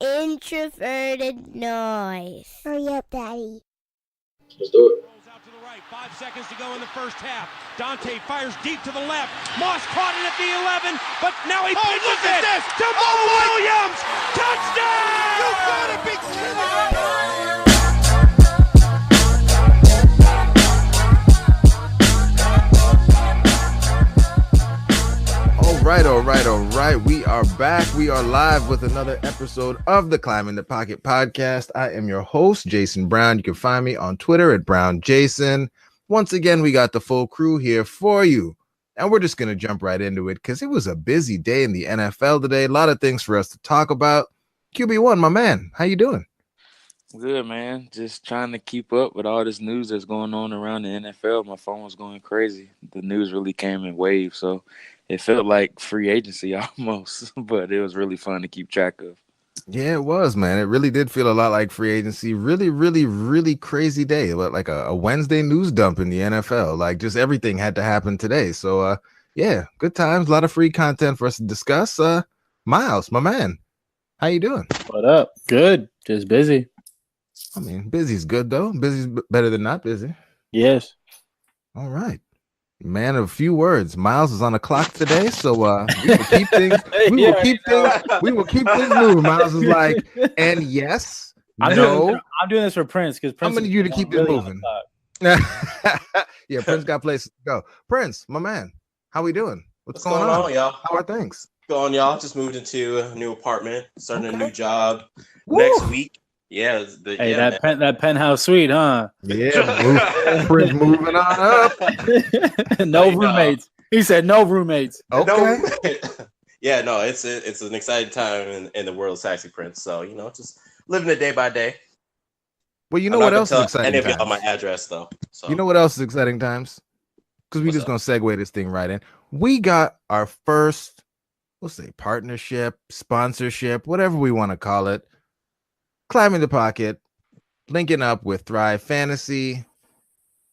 introverted noise. Hurry up, Daddy. Let's do it. Rolls out to the right. 5 seconds to go in the first half. Dante fires deep to the left. Moss caught it at the 11, but now he pitches it to Mo Williams. Touchdown! You gotta be kidding me! All right. We are back. We are live with another episode of the Climb in the Pocket podcast. I am your host, Jason Brown. You can find me on Twitter at BrownJason. Once again, we got the full crew here for you. And we're just going to jump right into it because it was a busy day in the NFL today. A lot of things for us to talk about. QB1, my man, how you doing? Good, man. Just trying to keep up with all this news that's going on around the NFL. My phone was going crazy. The news really came in waves, so it felt like free agency almost, but it was really fun to keep track of. Yeah, it was, man. It really did feel a lot like free agency. Really crazy day. Like a Wednesday news dump in the NFL. Like just everything had to happen today. So, yeah, good times. A lot of free content for us to discuss. Miles, my man, how you doing? What up? Good. Just busy. I mean, busy's good, though. Busy's better than not busy. Yes. All right. Man of few words. Miles is on the clock today, so we will keep things. We will keep things moving. Miles is like, and yes, I'm doing this for Prince because Prince. I'm gonna need you to keep it moving. Yeah, Prince got places to go. Prince, my man, how we doing? What's going on, y'all? How are things going, y'all? Just moved into a new apartment, starting a new job Woo! next week. Yeah, that penthouse suite, huh? Yeah, Prince moving on up. No roommates. He said no roommates. Okay. Yeah, no, it's an exciting time in the world of Taxi Prince. So just living it day by day. Well, you know what else is exciting? And on my address though. So you know what else is exciting times? Because we're just gonna segue this thing right in. We got our first, we'll say, partnership, sponsorship, whatever we want to call it. Climbing the Pocket, linking up with Thrive Fantasy.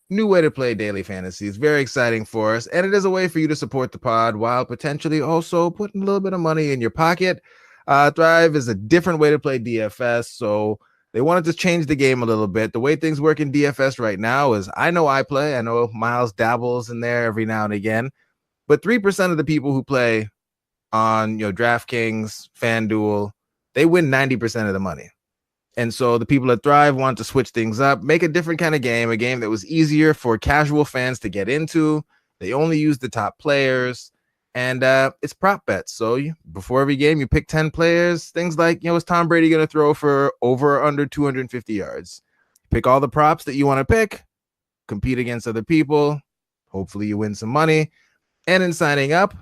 New way to play daily fantasy. It's very exciting for us, and it is a way for you to support the pod while potentially also putting a little bit of money in your pocket. Thrive is a different way to play DFS, so they wanted to change the game a little bit. The way things work in DFS right now is I know Miles dabbles in there every now and again, but 3% of the people who play on DraftKings, FanDuel, they win 90% of the money. And so the people at Thrive want to switch things up, make a different kind of game, a game that was easier for casual fans to get into. They only use the top players, and it's prop bets. So before every game, you pick 10 players, things like, is Tom Brady going to throw for over or under 250 yards? Pick all the props that you want to pick, compete against other people. Hopefully you win some money. And in signing up,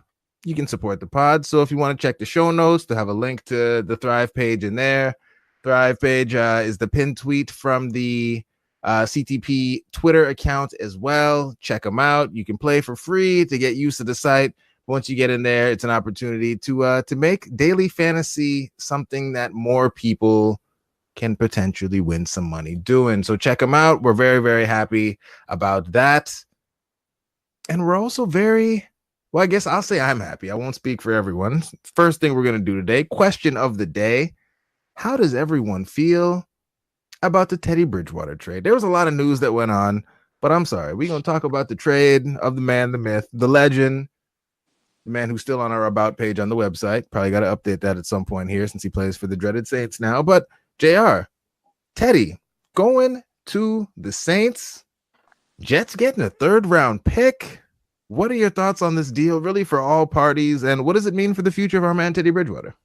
you can support the pod. So if you want to check the show notes to have a link to the Thrive page in there, Thrive page is the pinned tweet from the CTP Twitter account as well. Check them out. You can play for free to get used to the site. Once you get in there, it's an opportunity to make daily fantasy something that more people can potentially win some money doing. So check them out. We're very, very happy about that. And we're also I guess I'll say I'm happy. I won't speak for everyone. First thing we're going to do today, question of the day. How does everyone feel about the Teddy Bridgewater trade? There was a lot of news that went on, but I'm sorry. We're going to talk about the trade of the man, the myth, the legend, the man who's still on our About page on the website. Probably got to update that at some point here since he plays for the dreaded Saints now. But JR, Teddy going to the Saints, Jets getting a 3rd-round pick. What are your thoughts on this deal, really, for all parties? And what does it mean for the future of our man, Teddy Bridgewater?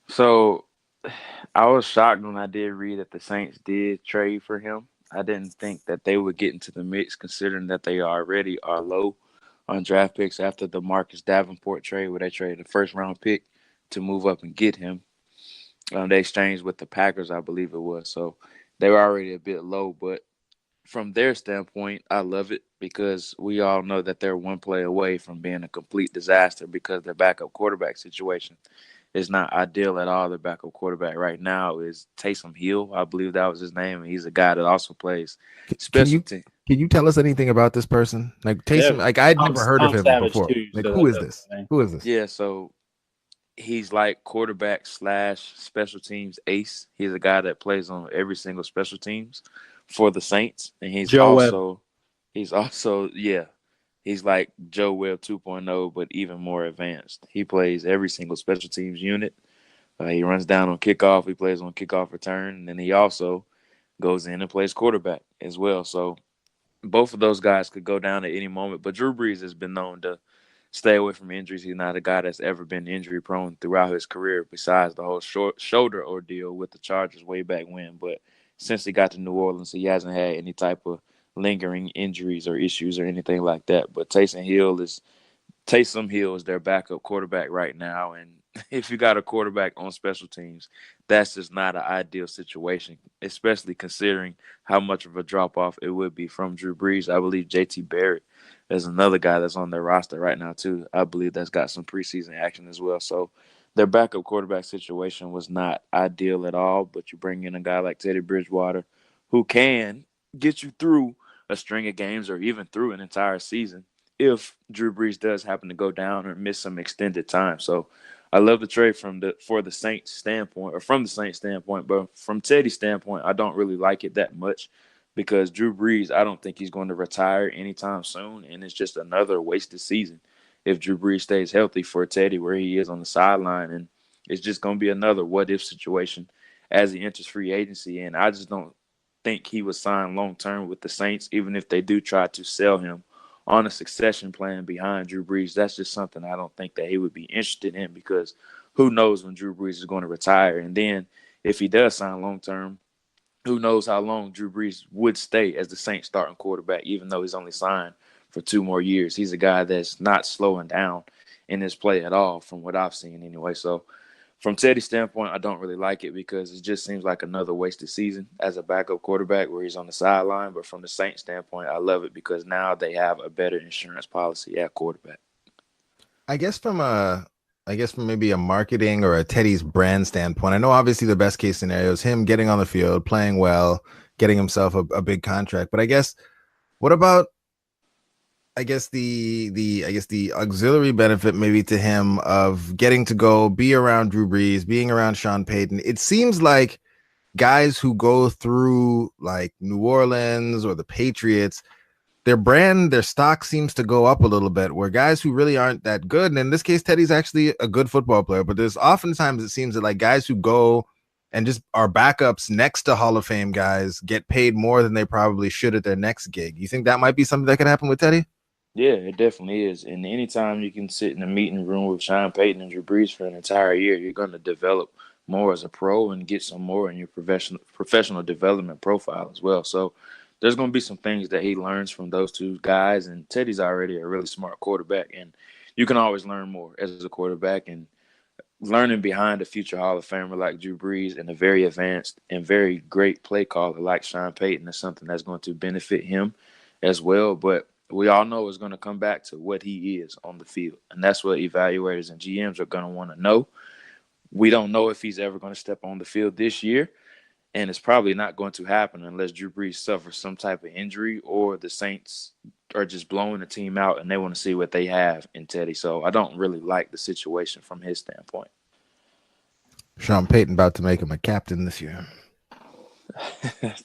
So I was shocked when I did read that the Saints did trade for him. I didn't think that they would get into the mix, considering that they already are low on draft picks after the Marcus Davenport trade, where they traded a 1st-round pick to move up and get him. They exchanged with the Packers, I believe it was. So they were already a bit low. But from their standpoint, I love it because we all know that they're one play away from being a complete disaster because their backup quarterback situation is not ideal at all. Their backup quarterback right now is Taysom Hill. I believe that was his name. And he's a guy that also plays special team. Can you tell us anything about this person? Like Taysom, I'd never heard of him before. Who is this? Yeah, so he's like quarterback / special teams ace. He's a guy that plays on every single special teams for the Saints, and he's also he's like Joe Webb 2.0, but even more advanced. He plays every single special teams unit. He runs down on kickoff. He plays on kickoff return, and then he also goes in and plays quarterback as well. So both of those guys could go down at any moment. But Drew Brees has been known to stay away from injuries. He's not a guy that's ever been injury prone throughout his career, besides the whole shoulder ordeal with the Chargers way back when. But since he got to New Orleans, he hasn't had any type of lingering injuries or issues or anything like that. But Taysom Hill is their backup quarterback right now, and if you got a quarterback on special teams, that's just not an ideal situation, especially considering how much of a drop-off it would be from Drew Brees. I believe J.T. Barrett is another guy that's on their roster right now, too. I believe that's got some preseason action as well. So their backup quarterback situation was not ideal at all, but you bring in a guy like Teddy Bridgewater who can get you through a string of games or even through an entire season if Drew Brees does happen to go down or miss some extended time. So I love the trade from the Saints standpoint, but from Teddy's standpoint, I don't really like it that much because Drew Brees, I don't think he's going to retire anytime soon, and it's just another wasted season if Drew Brees stays healthy for Teddy where he is on the sideline, and it's just going to be another what-if situation as he enters free agency, and I just don't think he would sign long-term with the Saints, even if they do try to sell him on a succession plan behind Drew Brees. That's just something I don't think that he would be interested in because who knows when Drew Brees is going to retire. And then if he does sign long-term, who knows how long Drew Brees would stay as the Saints starting quarterback, even though he's only signed for 2 more years. He's a guy that's not slowing down in his play at all from what I've seen anyway. So from Teddy's standpoint, I don't really like it because it just seems like another wasted season as a backup quarterback where he's on the sideline. But from the Saints standpoint, I love it because now they have a better insurance policy at quarterback. I guess from maybe a marketing or a Teddy's brand standpoint, I know obviously the best case scenario is him getting on the field, playing well, getting himself a big contract. But I guess what about the auxiliary benefit maybe to him of getting to go be around Drew Brees, being around Sean Payton? It seems like guys who go through like New Orleans or the Patriots, their stock seems to go up a little bit, where guys who really aren't that good, and in this case, Teddy's actually a good football player, but there's oftentimes it seems that like guys who go and just are backups next to Hall of Fame guys get paid more than they probably should at their next gig. You think that might be something that could happen with Teddy? Yeah, it definitely is. And anytime you can sit in a meeting room with Sean Payton and Drew Brees for an entire year, you're going to develop more as a pro and get some more in your professional development profile as well. So there's going to be some things that he learns from those two guys. And Teddy's already a really smart quarterback, and you can always learn more as a quarterback. And learning behind a future Hall of Famer like Drew Brees and a very advanced and very great play caller like Sean Payton is something that's going to benefit him as well. But we all know it's going to come back to what he is on the field. And that's what evaluators and GMs are going to want to know. We don't know if he's ever going to step on the field this year. And it's probably not going to happen unless Drew Brees suffers some type of injury or the Saints are just blowing the team out and they want to see what they have in Teddy. So I don't really like the situation from his standpoint. Sean Payton about to make him a captain this year.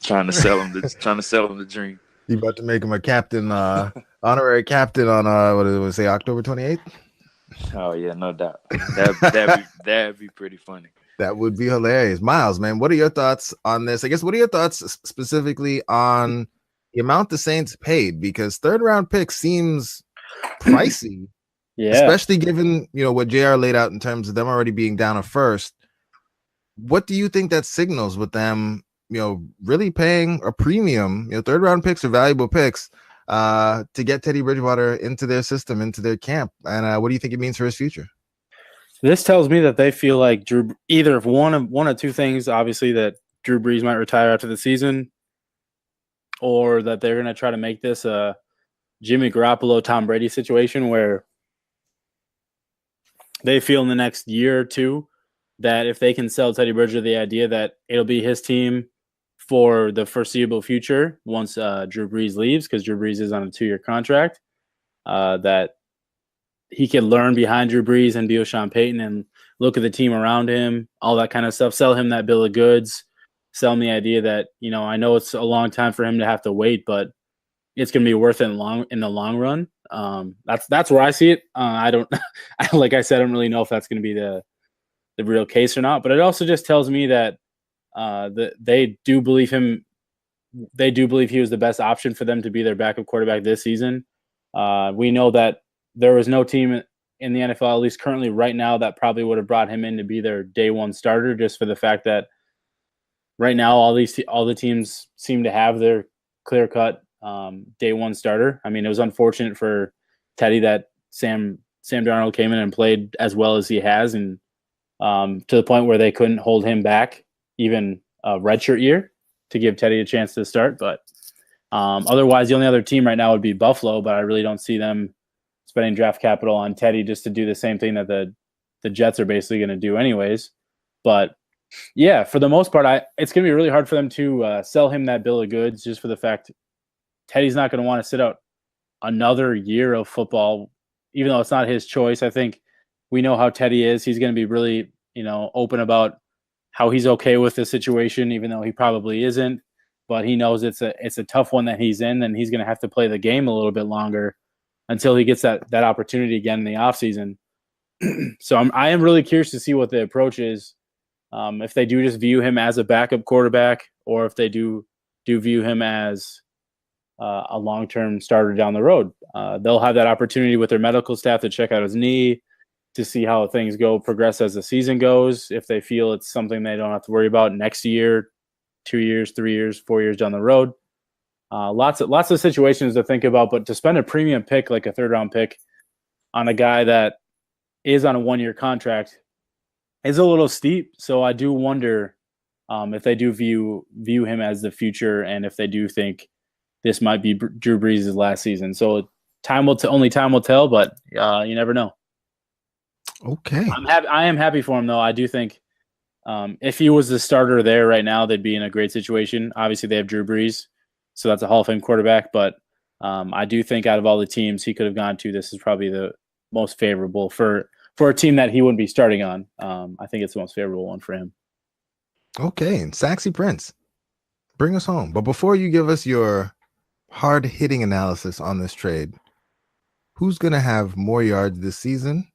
trying to sell him the dream. You about to make him a captain, honorary captain on what did it say, October 28th? Oh yeah, no doubt. That'd be pretty funny. That would be hilarious. Miles, man, what are your thoughts on this? I guess what are your thoughts specifically on the amount the Saints paid? Because 3rd round pick seems pricey, especially given what JR laid out in terms of them already being down a first. What do you think that signals with them? Really paying a premium, 3rd round picks are valuable picks to get Teddy Bridgewater into their system, into their camp. And what do you think it means for his future? This tells me that they feel like Drew, either of one of two things, obviously that Drew Brees might retire after the season, or that they're going to try to make this a Jimmy Garoppolo, Tom Brady situation where they feel in the next year or two that if they can sell Teddy Bridgewater the idea that it'll be his team for the foreseeable future once Drew Brees leaves, because Drew Brees is on a 2-year contract, that he can learn behind Drew Brees and be with Sean Payton and look at the team around him, all that kind of stuff. Sell him that bill of goods. Sell him the idea that, I know it's a long time for him to have to wait, but it's going to be worth it in the long run. That's where I see it. I don't, like I said, I don't really know if that's going to be the real case or not. But it also just tells me that they do believe him. They do believe he was the best option for them to be their backup quarterback this season. We know that there was no team in the NFL, at least currently right now, that probably would have brought him in to be their day one starter, just for the fact that right now all the teams seem to have their clear-cut day one starter. I mean, it was unfortunate for Teddy that Sam Darnold came in and played as well as he has, and to the point where they couldn't hold him back even a redshirt year to give Teddy a chance to start. But otherwise, the only other team right now would be Buffalo, but I really don't see them spending draft capital on Teddy just to do the same thing that the Jets are basically going to do anyways. But yeah, for the most part, it's going to be really hard for them to sell him that bill of goods, just for the fact Teddy's not going to want to sit out another year of football, even though it's not his choice. I think we know how Teddy is. He's going to be really, open about how he's okay with the situation, even though he probably isn't. But he knows it's a tough one that he's in, and he's going to have to play the game a little bit longer until he gets that opportunity again in the offseason. So I am really curious to see what the approach is. If they do just view him as a backup quarterback, or if they do view him as a long-term starter down the road. They'll have that opportunity with their medical staff to check out his knee, to see how things progress as the season goes. If they feel it's something they don't have to worry about next year, 2 years, 3 years, 4 years down the road. Lots of situations to think about, but to spend a premium pick, like a third-round pick, on a guy that is on a one-year contract is a little steep. So I do wonder if they do view him as the future, and if they do think this might be Drew Brees' last season. So only time will tell, but you never know. Okay. I am happy for him, though. I do think if he was the starter there right now, they'd be in a great situation. Obviously, they have Drew Brees, so that's a Hall of Fame quarterback. But I do think out of all the teams he could have gone to, this is probably the most favorable for a team that he wouldn't be starting on. I think it's the most favorable one for him. Okay, and Saxy Prince, bring us home. But before you give us your hard-hitting analysis on this trade, who's going to have more yards this season?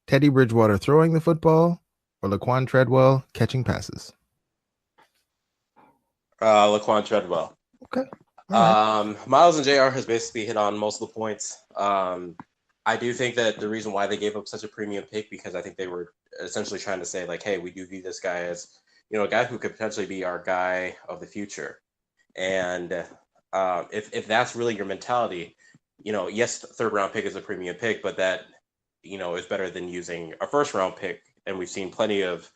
Teddy Bridgewater throwing the football, or Laquan Treadwell catching passes? Laquan Treadwell. Okay. Right. Miles and JR has basically hit on most of the points. I do think that the reason why they gave up such a premium pick, because I think they were essentially trying to say, like, hey, we do view this guy as, a guy who could potentially be our guy of the future. And if that's really your mentality, yes, third round pick is a premium pick, but that, is better than using a first round pick. And we've seen plenty of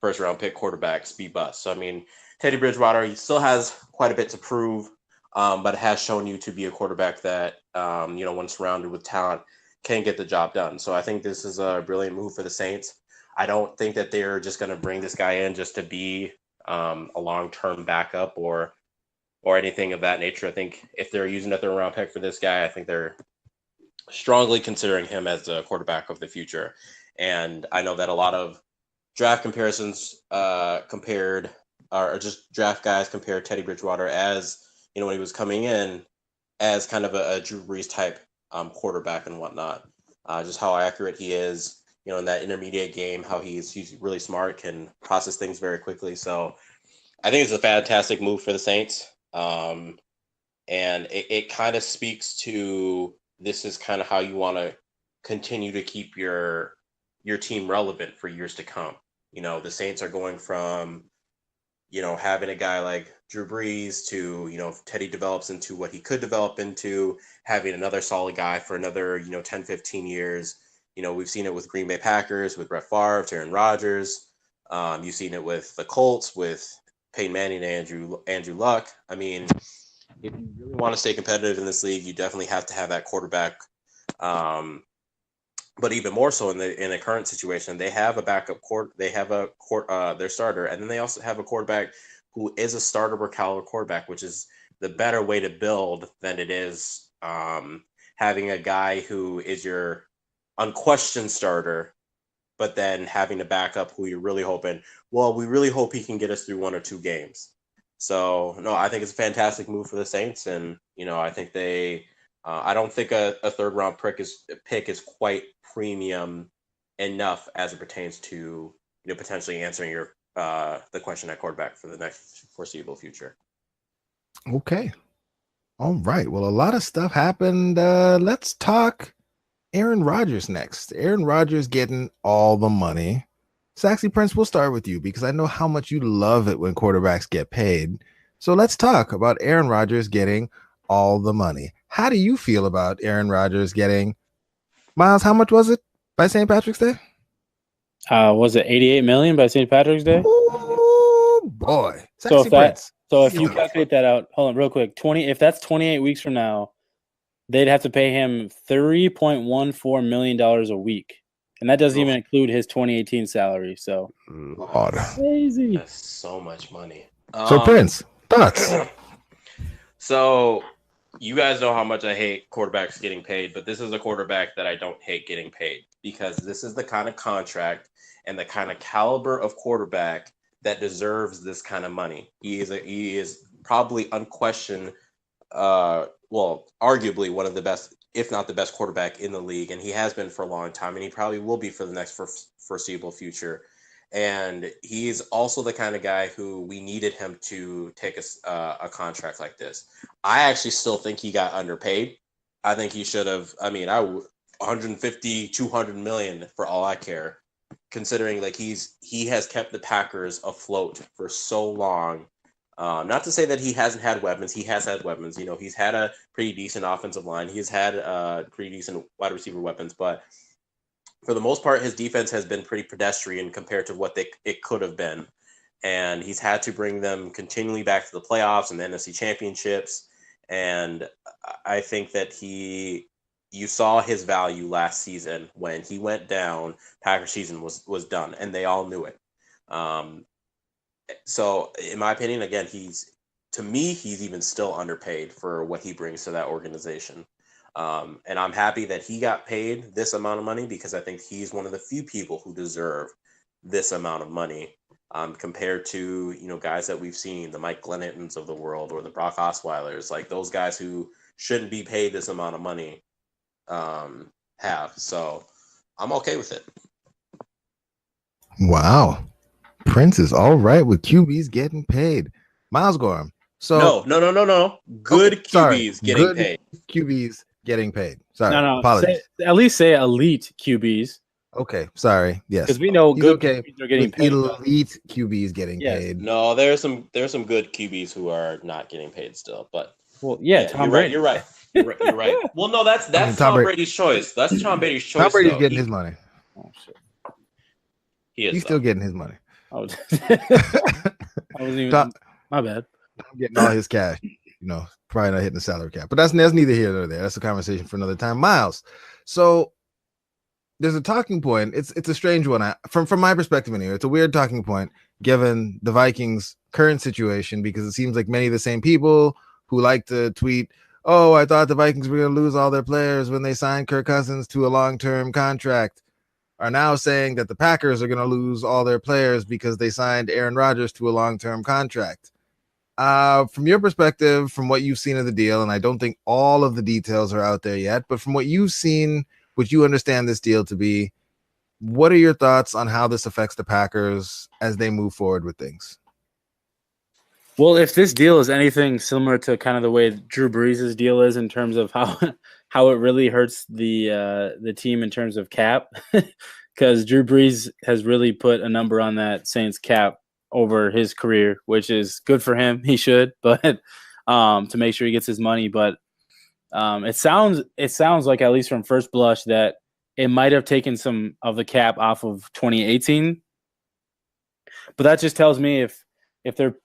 first round pick quarterbacks be bust. So, I mean, Teddy Bridgewater, he still has quite a bit to prove, but has shown you to be a quarterback that, when surrounded with talent, can get the job done. So I think this is a brilliant move for the Saints. I don't think that they're just going to bring this guy in just to be a long-term backup or anything of that nature. I think if they're using a third-round pick for this guy, I think they're strongly considering him as a quarterback of the future. And I know that a lot of draft comparisons compared draft guys compared Teddy Bridgewater as, when he was coming in, as kind of a Drew Brees type quarterback and whatnot. Just how accurate he is, in that intermediate game, how he's really smart, can process things very quickly. So I think it's a fantastic move for the Saints. And it kind of speaks to, this is kind of how you want to continue to keep your team relevant for years to come. The Saints are going from, having a guy like Drew Brees to, if Teddy develops into what he could develop into, having another solid guy for another, 10, 15 years. We've seen it with Green Bay Packers, with Brett Favre, Aaron Rodgers. You've seen it with the Colts, with Peyton Manning and Andrew Luck. I mean, if you really want to stay competitive in this league, you definitely have to have that quarterback. But even more so in the current situation, they have a backup their starter, and then they also have a quarterback who is a starter caliber quarterback, which is the better way to build than it is having a guy who is your unquestioned starter, but then having to back up who you're really hoping. Well, we really hope he can get us through 1 or 2 games. So, no, I think it's a fantastic move for the Saints. And, I think I don't think a third-round pick is quite premium enough as it pertains to, potentially answering the question at quarterback for the next foreseeable future. Okay. All right. Well, a lot of stuff happened. Let's talk Aaron Rodgers next. Aaron Rodgers getting all the money. Saxy Prince, we'll start with you because I know how much you love it when quarterbacks get paid. So let's talk about Aaron Rodgers getting all the money. How do you feel about Aaron Rodgers getting, Miles, how much was it by St. Patrick's Day? Was it 88 million by St. Patrick's Day? Oh boy. So if you calculate that out, hold on real quick. If that's 28 weeks from now, they'd have to pay him $3.14 million a week. And that doesn't even include his 2018 salary. So Lord. Crazy. That's so much money. So Prince, thoughts? So you guys know how much I hate quarterbacks getting paid, but this is a quarterback that I don't hate getting paid because this is the kind of contract and the kind of caliber of quarterback that deserves this kind of money. He is probably unquestioned, arguably one of the best, if not the best quarterback in the league. And he has been for a long time, and he probably will be for the next foreseeable future. And he's also the kind of guy who we needed him to take a contract like this. I actually still think he got underpaid. I think he should have, 150, 200 million for all I care, considering like he has kept the Packers afloat for so long. Not to say that he hasn't had weapons. He has had weapons. He's had a pretty decent offensive line. He's had pretty decent wide receiver weapons, but for the most part, his defense has been pretty pedestrian compared to what it could have been. And he's had to bring them continually back to the playoffs and the NFC championships. And I think that you saw his value last season when he went down. Packers season was done, and they all knew it. So in my opinion, again, he's even still underpaid for what he brings to that organization. And I'm happy that he got paid this amount of money because I think he's one of the few people who deserve this amount of money compared to, guys that we've seen, the Mike Glennons of the world or the Brock Osweilers, like those guys who shouldn't be paid this amount of money have. So I'm okay with it. Wow. Prince is all right with QBs getting paid. Miles Gorham. So no. Good QBs getting paid. QBs getting paid. Sorry. No. Apologies. At least say elite QBs. Okay. Sorry. Yes. Because we know He's good okay QBs are getting with paid. elite QBs getting paid. No, there's some good QBs who are not getting paid still, but Tom Brady. You're right. Well, no, that's Tom Brady's choice. That's Tom Brady's choice. Tom Brady's getting his money. Oh shit. He's still getting his money. Oh, I wasn't even. My bad. I'm getting all his cash. Probably not hitting the salary cap, but that's neither here nor there. That's a conversation for another time. Miles, so there's a talking point. It's a strange one. From my perspective anyway, it's a weird talking point given the Vikings' current situation because it seems like many of the same people who like to tweet, "Oh, I thought the Vikings were going to lose all their players when they signed Kirk Cousins to a long-term contract," are now saying that the Packers are going to lose all their players because they signed Aaron Rodgers to a long-term contract. From your perspective, from what you've seen of the deal, and I don't think all of the details are out there yet, but from what you've seen, what you understand this deal to be, what are your thoughts on how this affects the Packers as they move forward with things? Well, if this deal is anything similar to kind of the way Drew Brees' deal is in terms of how it really hurts the team in terms of cap, because Drew Brees has really put a number on that Saints cap over his career, which is good for him. He should, but to make sure he gets his money. But it sounds like, at least from first blush, that it might have taken some of the cap off of 2018. But that just tells me if they're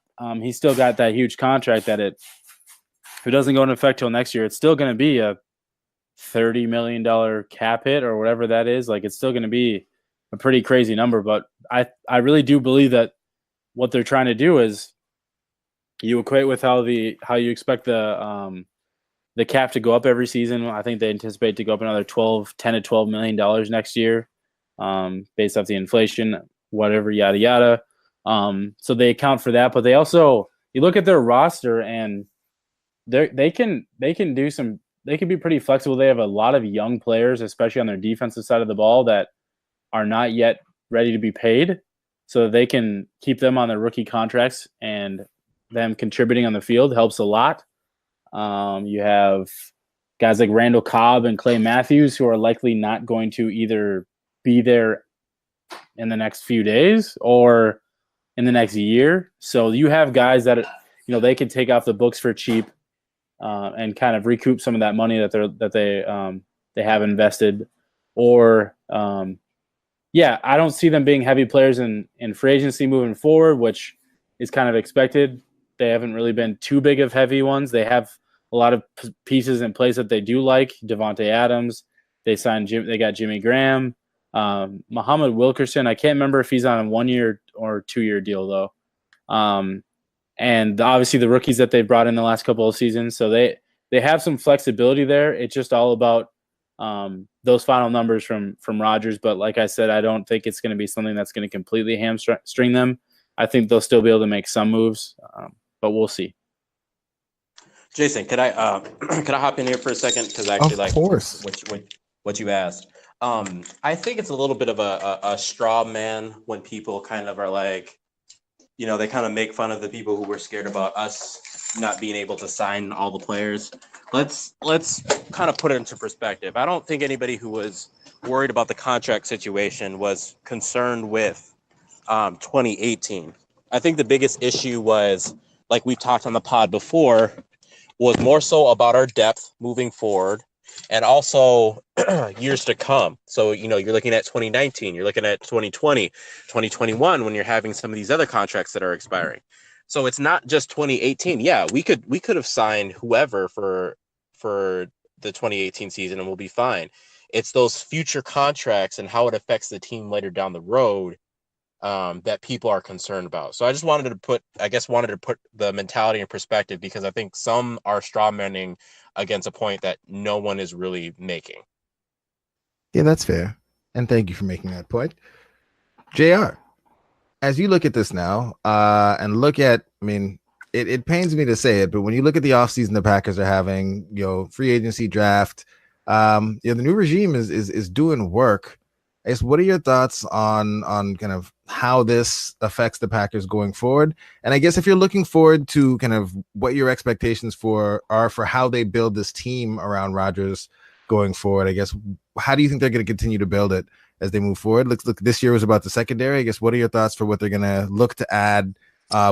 he's still got that huge contract that if it doesn't go into effect till next year, it's still going to be a $30 million cap hit or whatever that is. Like, it's still going to be a pretty crazy number. But I really do believe that what they're trying to do is you equate with how you expect the cap to go up every season. I think they anticipate to go up another $10 to $12 million next year. based off the inflation, whatever, yada yada. So they account for that, but they also, you look at their roster and they can be pretty flexible. They have a lot of young players, especially on their defensive side of the ball, that are not yet ready to be paid, so they can keep them on their rookie contracts, and them contributing on the field helps a lot. You have guys like Randall Cobb and Clay Matthews who are likely not going to either be there in the next few days or in the next year. So you have guys that, they can take off the books for cheap and kind of recoup some of that money that they have invested. Or I don't see them being heavy players in free agency moving forward, which is kind of expected. They haven't really been too big of heavy ones. They have a lot of pieces in place that they do like. Devontae Adams, they got Jimmy Graham, Muhammad Wilkerson. I can't remember if he's on a 1 year or 2 year deal though. And obviously the rookies that they brought in the last couple of seasons. So they have some flexibility there. It's just all about those final numbers from Rodgers. But like I said, I don't think it's going to be something that's going to completely hamstring them. I think they'll still be able to make some moves, but we'll see. Jason, could I hop in here for a second? Because I actually like what you asked. I think it's a little bit of a straw man when people kind of are like, they kind of make fun of the people who were scared about us not being able to sign all the players. Let's kind of put it into perspective. I don't think anybody who was worried about the contract situation was concerned with 2018. I think the biggest issue was, like we've talked on the pod before, was more so about our depth moving forward and also years to come. So, you're looking at 2019, you're looking at 2020, 2021, when you're having some of these other contracts that are expiring. So it's not just 2018. Yeah, we could have signed whoever for the 2018 season and we'll be fine. It's those future contracts and how it affects the team later down the road that people are concerned about. So I just wanted to put the mentality in perspective, because I think some are strawmanning against a point that no one is really making. Yeah, that's fair. And thank you for making that point. JR, as you look at this now, and look at, it pains me to say it, but when you look at the offseason the Packers are having, free agency draft, the new regime is doing work. I guess, what are your thoughts on kind of how this affects the Packers going forward? And I guess if you're looking forward to kind of what your expectations are for how they build this team around Rodgers going forward, I guess, how do you think they're going to continue to build it as they move forward? Look, this year was about the secondary. I guess, what are your thoughts for what they're going to look to add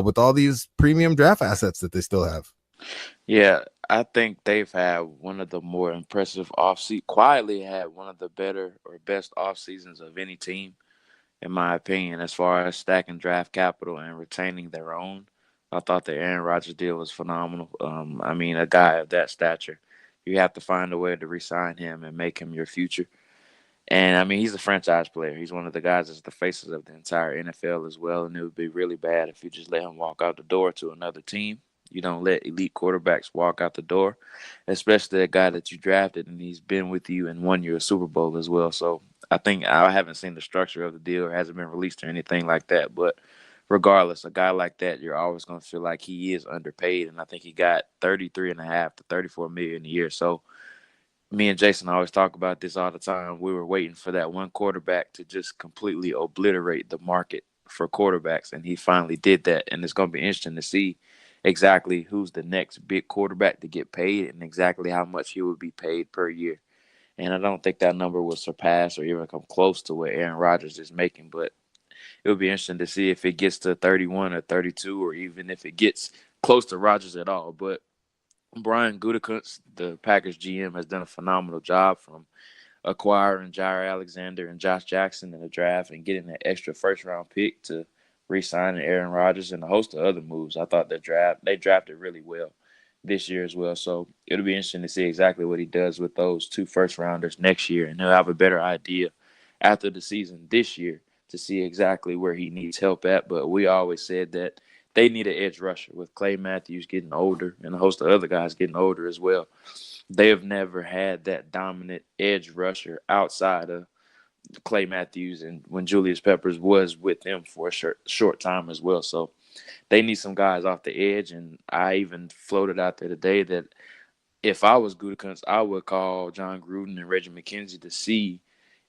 with all these premium draft assets that they still have? Yeah, I think they've had one of the more impressive quietly had one of the better or best off seasons of any team, in my opinion, as far as stacking draft capital and retaining their own. I thought the Aaron Rodgers deal was phenomenal. A guy of that stature, you have to find a way to re-sign him and make him your future. And, he's a franchise player. He's one of the guys that's the faces of the entire NFL as well, and it would be really bad if you just let him walk out the door to another team. You don't let elite quarterbacks walk out the door, especially a guy that you drafted, and he's been with you and won you a Super Bowl as well. So I think I haven't seen the structure of the deal, or hasn't been released or anything like that. But regardless, a guy like that, you're always going to feel like he is underpaid, and I think he got $33.5 to $34 million a year. So me and Jason always talk about this all the time. We were waiting for that one quarterback to just completely obliterate the market for quarterbacks, and he finally did that. And it's going to be interesting to see exactly who's the next big quarterback to get paid and exactly how much he would be paid per year. And I don't think that number will surpass or even come close to what Aaron Rodgers is making, but it would be interesting to see if it gets to 31 or 32, or even if it gets close to Rodgers at all. But Brian Gutekunst, the Packers GM, has done a phenomenal job from acquiring Jair Alexander and Josh Jackson in the draft and getting an extra first-round pick to re-signing Aaron Rodgers and a host of other moves. I thought they drafted really well this year as well. So it'll be interesting to see exactly what he does with those two first-rounders next year, and he'll have a better idea after the season this year to see exactly where he needs help at. But we always said that they need an edge rusher with Clay Matthews getting older and a host of other guys getting older as well. They have never had that dominant edge rusher outside of Clay Matthews and when Julius Peppers was with him for a short time as well. So they need some guys off the edge. And I even floated out there today that if I was Gutekunst, I would call John Gruden and Reggie McKenzie to see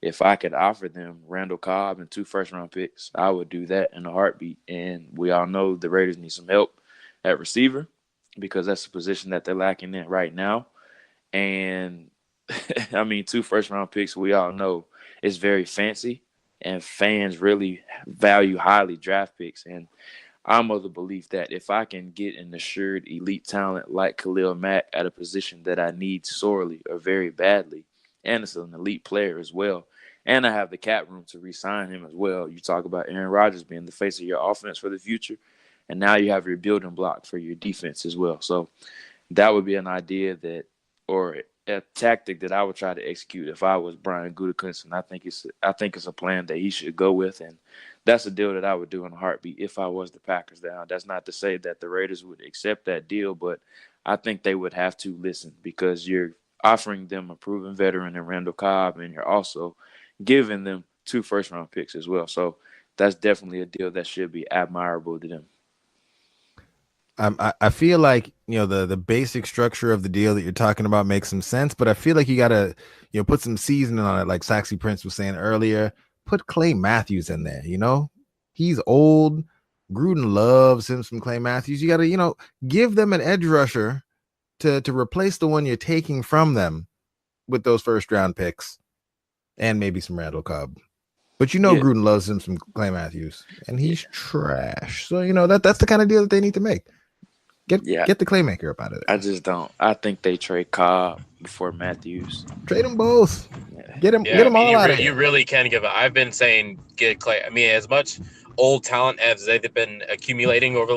if I could offer them Randall Cobb and 2 first-round picks. I would do that in a heartbeat. And we all know the Raiders need some help at receiver because that's the position that they're lacking in right now. And, 2 first-round picks, we all know, is very fancy, and fans really value highly draft picks. And I'm of the belief that if I can get an assured elite talent like Khalil Mack at a position that I need sorely or very badly, and it's an elite player as well, and I have the cap room to re-sign him as well. You talk about Aaron Rodgers being the face of your offense for the future, and now you have your building block for your defense as well. So that would be an idea that, or a tactic that I would try to execute if I was Brian Gutekunst, and I think it's a plan that he should go with, and that's a deal that I would do in a heartbeat if I was the Packers. Now, that's not to say that the Raiders would accept that deal, but I think they would have to listen because you're offering them a proven veteran in Randall Cobb, and you're also giving them 2 first-round picks as well. So that's definitely a deal that should be admirable to them. I feel like, the basic structure of the deal that you're talking about makes some sense, but I feel like you got to, put some seasoning on it. Like Saxy Prince was saying earlier, put Clay Matthews in there. He's old. Gruden loves him some Clay Matthews. You got to, give them an edge rusher to replace the one you're taking from them with those first round picks and maybe some Randall Cobb. But Gruden loves him some Clay Matthews, and he's trash. So, that's the kind of deal that they need to make. Get the Claymaker up out of there. I just don't. I think they trade Cobb before Matthews. Trade them both. Yeah. Get them all out of here. You really can give it. I've been saying get Clay. As much old talent as they've been accumulating over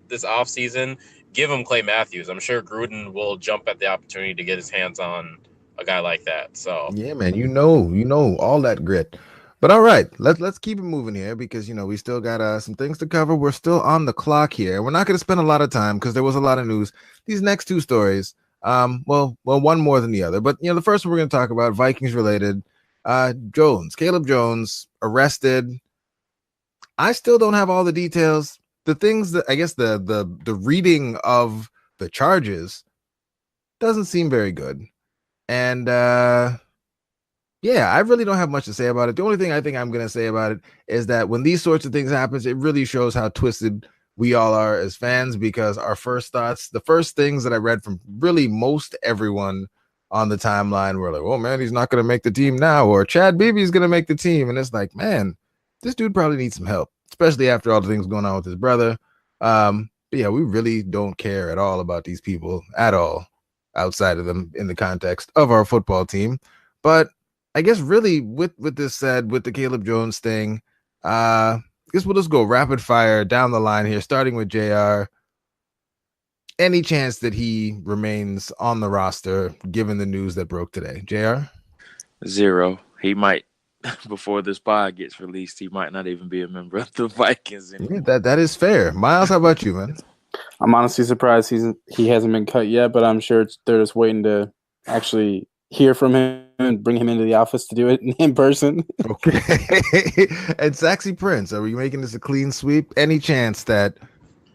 this offseason, give them Clay Matthews. I'm sure Gruden will jump at the opportunity to get his hands on a guy like that. So yeah, man, all that grit. But all right, let's keep it moving here because we still got some things to cover. We're still on the clock here. We're not going to spend a lot of time because there was a lot of news. These next 2 stories, well, one more than the other. But the first one we're going to talk about, Vikings related. Caleb Jones arrested. I still don't have all the details. The things that I guess the reading of the charges doesn't seem very good, and yeah, I really don't have much to say about it. The only thing I think I'm going to say about it is that when these sorts of things happen, it really shows how twisted we all are as fans, because our first thoughts, the first things that I read from really most everyone on the timeline were like, oh man, he's not going to make the team now, or Chad Beebe's going to make the team. And it's like, man, this dude probably needs some help, especially after all the things going on with his brother. But yeah, we really don't care at all about these people at all outside of them in the context of our football team. But I guess really with this said, with the Caleb Jones thing, I guess we'll just go rapid fire down the line here, starting with JR. Any chance that he remains on the roster given the news that broke today? JR? 0. He might, before this pod gets released, he might not even be a member of the Vikings anymore. Yeah, that is fair. Miles, how about you, man? I'm honestly surprised he hasn't been cut yet, but I'm sure they're just waiting to actually hear from him and bring him into the office to do it in person. Okay. And Saxy Prince, are we making this a clean sweep? Any chance that,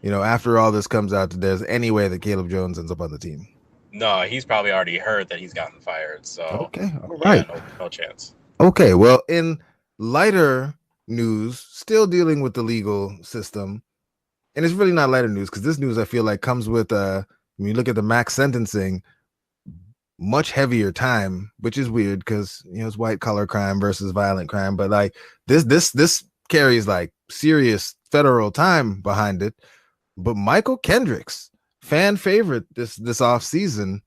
after all this comes out, that there's any way that Caleb Jones ends up on the team? No, he's probably already heard that he's gotten fired. So okay, all right. Yeah, no chance. Okay, well, in lighter news, still dealing with the legal system, and it's really not lighter news because this news I feel like comes with when you look at the max sentencing, much heavier time, which is weird because it's white collar crime versus violent crime, but like this carries like serious federal time behind it. But Michael Kendricks, fan favorite this off season,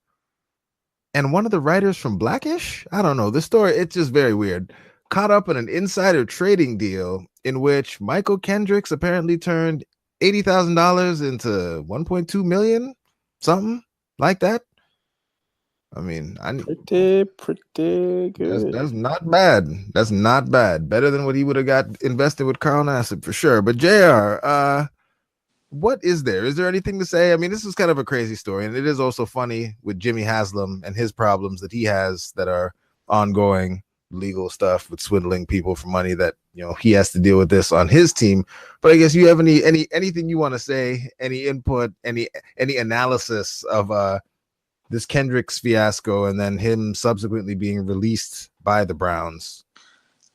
and one of the writers from Blackish, I don't know, this story, it's just very weird, caught up in an insider trading deal in which Michael Kendricks apparently turned $80,000 into 1.2 million, something like that. I mean, pretty good. That's not bad. That's not bad. Better than what he would have got invested with Carl Nassib for sure. But JR, what is there? Is there anything to say? I mean, this is kind of a crazy story, and it is also funny with Jimmy Haslam and his problems that he has that are ongoing. legal stuff with swindling people for money that he has to deal with this on his team. But I guess you have anything you want to say, any input, any analysis of this Kendricks fiasco and then him subsequently being released by the Browns?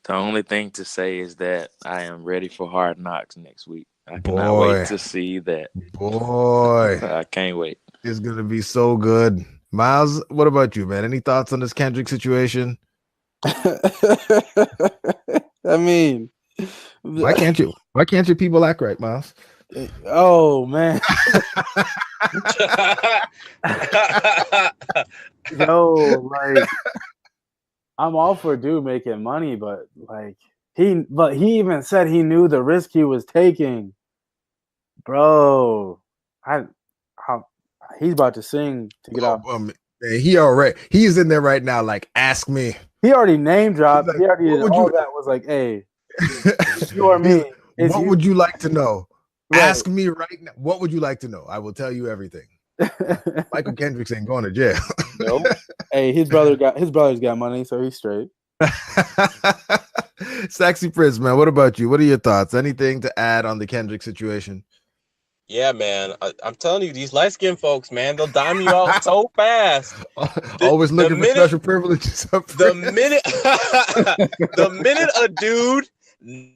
The only thing to say is that I am ready for Hard Knocks next week. I cannot wait to see that. Boy, I can't wait. It's gonna be so good. Miles, what about you, man? Any thoughts on this Kendrick situation? I mean, why can't your people act right, Miles? Oh man. Yo, like, I'm all for dude making money, but he even said he knew the risk he was taking. Bro, he's about to sing to get out. He's in there right now. Like, ask me. He already name dropped. Like, he already did all that. Was like, hey, you or me? What would you like to know? Right. Ask me right now. What would you like to know? I will tell you everything. Michael Kendricks ain't going to jail. Nope. Hey, his brother's got money, so he's straight. Sexy Prince, man. What about you? What are your thoughts? Anything to add on the Kendrick situation? Yeah, man. I'm telling you, these light-skinned folks, man, they'll dime you out so fast. Always looking for special privileges. The minute a dude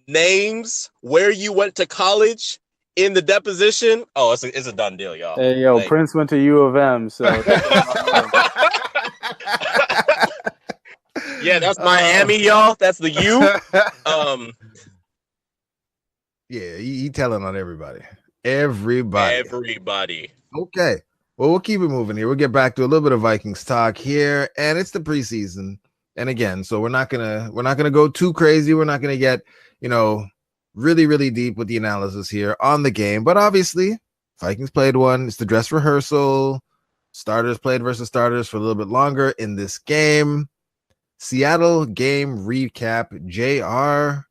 names where you went to college in the deposition, it's a done deal, y'all. Hey, yo, Prince went to U of M, so. Yeah, that's Miami, y'all. That's the U. Yeah, he telling on everybody. Everybody. Okay. Well, we'll keep it moving here. We'll get back to a little bit of Vikings talk here, and it's the preseason. And again, so we're not gonna go too crazy. We're not gonna get really, really deep with the analysis here on the game. But obviously, Vikings played one. It's the dress rehearsal. Starters played versus starters for a little bit longer in this game. Seattle game recap. JR,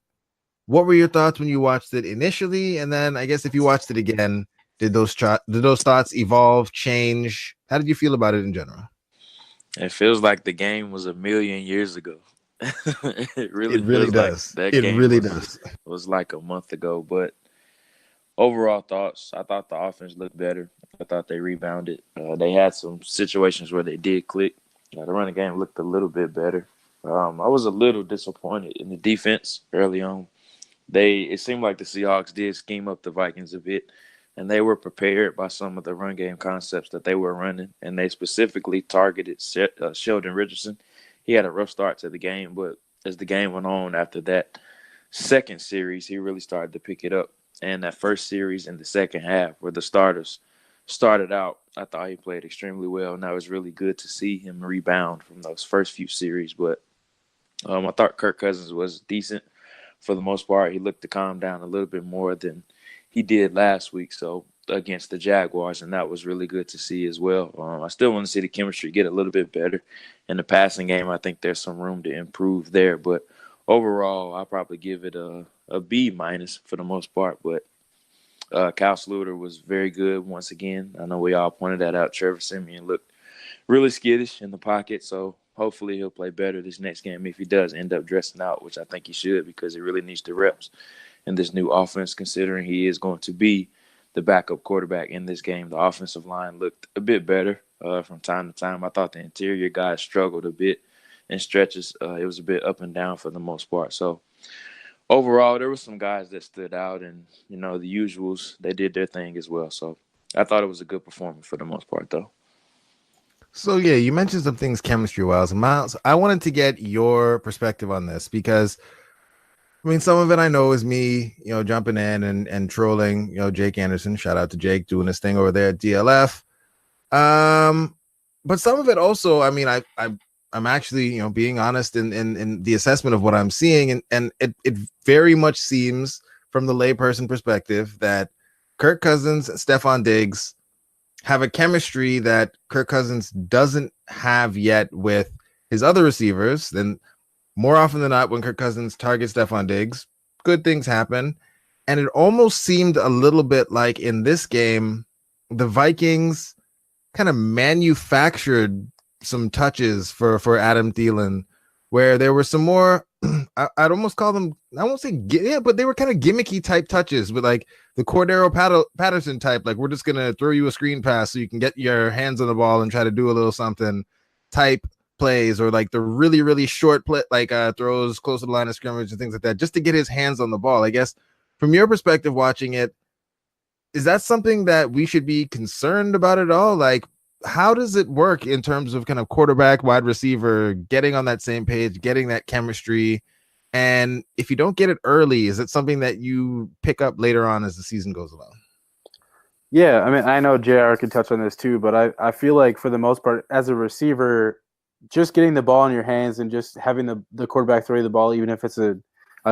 what were your thoughts when you watched it initially? And then I guess if you watched it again, did those thoughts evolve, change? How did you feel about it in general? It feels like the game was a million years ago. It really does. Like it really does. It was like a month ago. But overall thoughts, I thought the offense looked better. I thought they rebounded. They had some situations where they did click. The running game looked a little bit better. I was a little disappointed in the defense early on. It seemed like the Seahawks did scheme up the Vikings a bit, and they were prepared by some of the run game concepts that they were running, and they specifically targeted Sheldon Richardson. He had a rough start to the game, but as the game went on after that second series, he really started to pick it up. And that first series in the second half where the starters started out, I thought he played extremely well, and that was really good to see him rebound from those first few series. But I thought Kirk Cousins was decent for the most part. He looked to calm down a little bit more than he did last week against the Jaguars, and that was really good to see as well. I still want to see the chemistry get a little bit better in the passing game. I think there's some room to improve there, but overall, I'll probably give it a B- for the most part. But Kyle Sluter was very good once again. I know we all pointed that out. Trevor Siemian looked really skittish in the pocket, so hopefully he'll play better this next game if he does end up dressing out, which I think he should because he really needs the reps in this new offense, considering he is going to be the backup quarterback in this game. The offensive line looked a bit better from time to time. I thought the interior guys struggled a bit in stretches. It was a bit up and down for the most part. So overall, there were some guys that stood out, and, the usuals, they did their thing as well. So I thought it was a good performance for the most part, though. So, yeah, you mentioned some things chemistry-wise. Miles, I wanted to get your perspective on this because, some of it I know is me, jumping in and trolling, Jake Anderson. Shout out to Jake doing his thing over there at DLF. But some of it also, I'm actually, being honest in the assessment of what I'm seeing. And it very much seems from the layperson perspective that Kirk Cousins and Stephon Diggs have a chemistry that Kirk Cousins doesn't have yet with his other receivers. Then more often than not, when Kirk Cousins targets Stephon Diggs, good things happen. And it almost seemed a little bit like in this game, the Vikings kind of manufactured some touches for Adam Thielen where there were some more, I'd almost call them, I won't say, but they were kind of gimmicky type touches with like the Cordero Patterson type. Like, we're just going to throw you a screen pass so you can get your hands on the ball and try to do a little something type plays, or like the really, really short play, like throws close to the line of scrimmage and things like that, just to get his hands on the ball. I guess from your perspective watching it, is that something that we should be concerned about at all? Like, how does it work in terms of kind of quarterback, wide receiver, getting on that same page, getting that chemistry? And if you don't get it early, is it something that you pick up later on as the season goes along? Yeah, I mean, I know JR can touch on this too, but I feel like for the most part, as a receiver, just getting the ball in your hands and just having the quarterback throw you the ball, even if it's a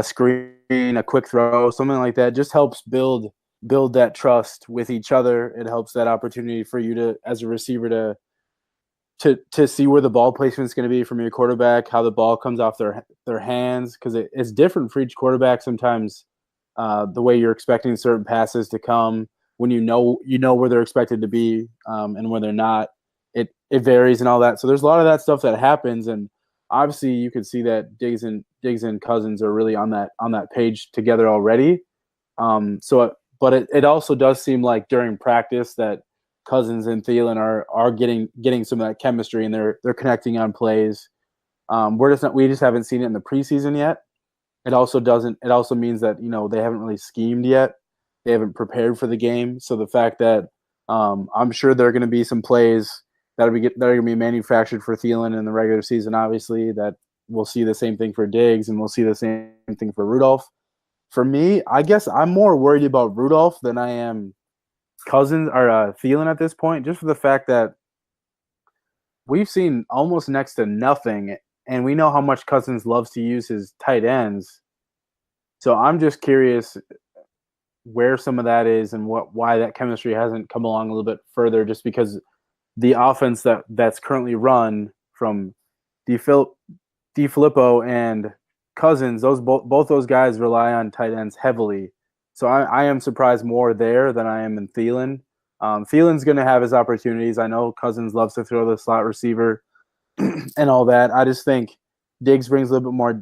screen, a quick throw, something like that, just helps build that trust with each other. It helps that opportunity for you to, as a receiver, to see where the ball placement is going to be from your quarterback, how the ball comes off their hands, because it's different for each quarterback. Sometimes the way you're expecting certain passes to come, when you know where they're expected to be and where they're not, it varies and all that. So there's a lot of that stuff that happens, and obviously you can see that Diggs and Cousins are really on that page together already. But it also does seem like during practice that Cousins and Thielen are getting some of that chemistry, and they're connecting on plays. We just haven't seen it in the preseason yet. It also means that they haven't really schemed yet. They haven't prepared for the game. So the fact that I'm sure there are going to be some plays that are going to be manufactured for Thielen in the regular season. Obviously, that we'll see the same thing for Diggs, and we'll see the same thing for Rudolph. For me, I guess I'm more worried about Rudolph than I am Cousins or Thielen at this point, just for the fact that we've seen almost next to nothing, and we know how much Cousins loves to use his tight ends. So I'm just curious where some of that is and why that chemistry hasn't come along a little bit further, just because the offense that's currently run from DeFilippo and Cousins, both those guys rely on tight ends heavily. So I am surprised more there than I am in Thielen. Thielen's going to have his opportunities. I know Cousins loves to throw the slot receiver and all that. I just think Diggs brings a little bit more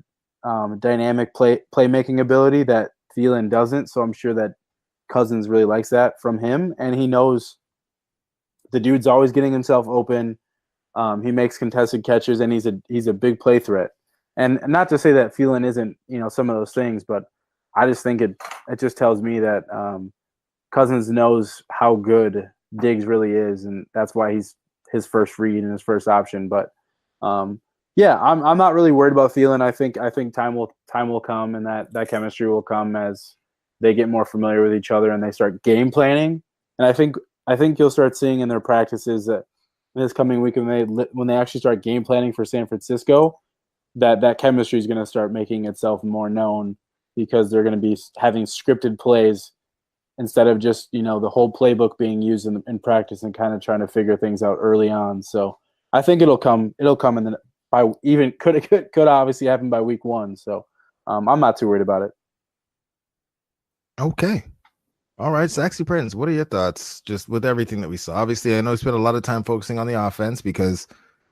dynamic playmaking ability that Thielen doesn't. So I'm sure that Cousins really likes that from him, and he knows the dude's always getting himself open. He makes contested catches, and he's a big play threat. And not to say that Thielen isn't, some of those things, but I just think it just tells me that Cousins knows how good Diggs really is, and that's why he's his first read and his first option. But I'm not really worried about Thielen. I think time will come, and that chemistry will come as they get more familiar with each other and they start game planning. And I think you'll start seeing in their practices that this coming week when they actually start game planning for San Francisco, that chemistry is going to start making itself more known, because they're going to be having scripted plays instead of just, the whole playbook being used in practice and kind of trying to figure things out early on. So I think it'll come could obviously happen by week 1. So I'm not too worried about it. Okay. All right. Saxy Prince, what are your thoughts just with everything that we saw? Obviously, I know we spent a lot of time focusing on the offense because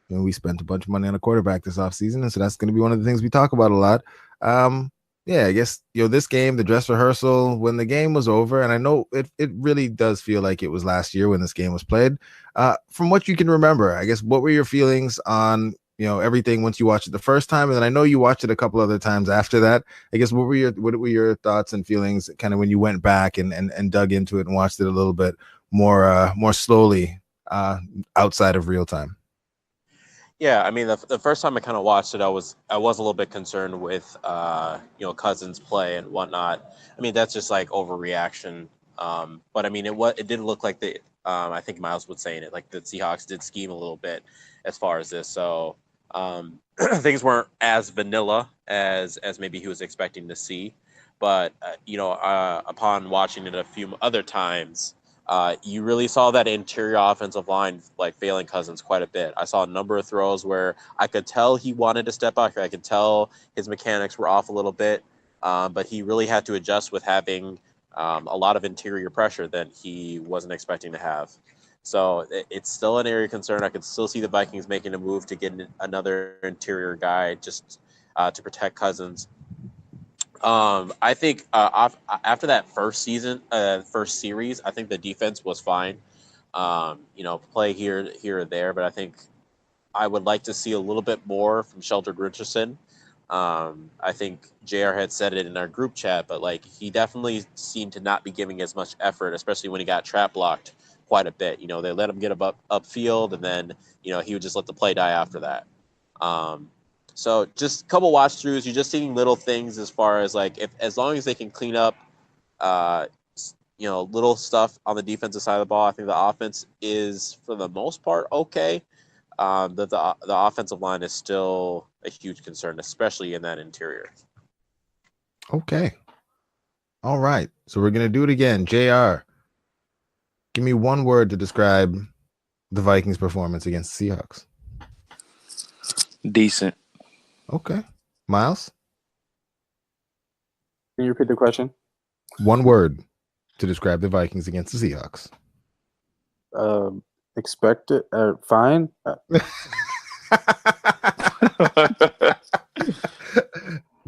we spent a bunch of money on a quarterback this offseason, and so that's going to be one of the things we talk about a lot. I guess, this game, the dress rehearsal, when the game was over, and I know it really does feel like it was last year when this game was played. From what you can remember, I guess, what were your feelings on, everything once you watched it the first time? And then I know you watched it a couple other times after that. I guess, what were your thoughts and feelings kind of when you went back and dug into it and watched it a little bit more slowly outside of real time? Yeah, I mean, the first time I kind of watched it, I was a little bit concerned with Cousins' play and whatnot. I mean, that's just like overreaction. But I mean, it did look like I think Miles was saying it, like the Seahawks did scheme a little bit as far as this. So things weren't as vanilla as maybe he was expecting to see. But upon watching it a few other times, you really saw that interior offensive line like failing Cousins quite a bit. I saw a number of throws where I could tell he wanted to step out here. I could tell his mechanics were off a little bit, but he really had to adjust with having a lot of interior pressure that he wasn't expecting to have. So it's still an area of concern. I could still see the Vikings making a move to get another interior guy just to protect Cousins. I think after that first series, I think the defense was fine. Play here or there, but I think I would like to see a little bit more from Sheldon Richardson. I think JR had said it in our group chat, but like he definitely seemed to not be giving as much effort, especially when he got trap blocked quite a bit. They let him get upfield, and then he would just let the play die after that. So just a couple watch throughs. You're just seeing little things as far as like as long as they can clean up, little stuff on the defensive side of the ball. I think the offense is for the most part okay. The offensive line is still a huge concern, especially in that interior. Okay. All right. So we're gonna do it again. JR, give me one word to describe the Vikings' performance against the Seahawks. Decent. Okay. Miles? Can you repeat the question? One word to describe the Vikings against the Seahawks. Expected. Fine.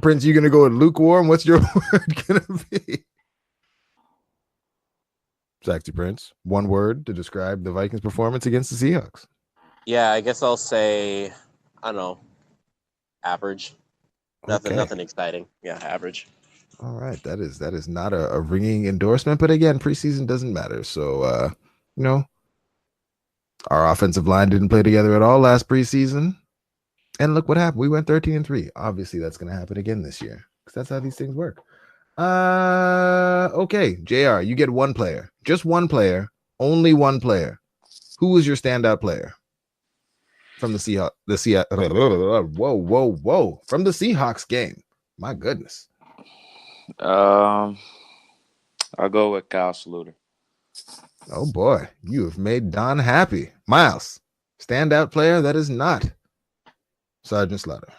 Prince, you gonna go with lukewarm? What's your word gonna be? Sexy Prince. One word to describe the Vikings' performance against the Seahawks. Yeah, I guess I'll say, I don't know, average. Nothing exciting. Yeah, average. All right, that is not a ringing endorsement, but again, preseason doesn't matter. So, our offensive line didn't play together at all last preseason, and look what happened. We went 13-3. Obviously, that's going to happen again this year because that's how these things work. Okay, JR, you get one player, just one player, only one player. Who was your standout player from the Seahawks? Whoa! From the Seahawks game. My goodness. I'll go with Kyle Sluter. Oh boy, you have made Don happy. Miles, standout player that is not Sergeant Slaughter.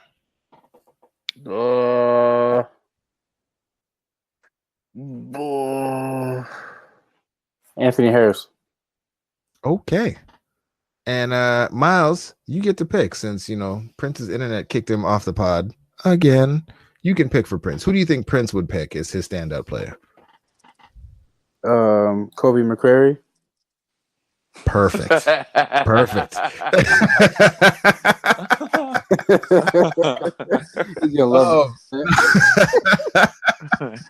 Anthony Harris. Okay. And Miles, you get to pick since Prince's internet kicked him off the pod again. You can pick for Prince. Who do you think Prince would pick as his standout player? Kobe McCrary. Perfect. He's gonna love it.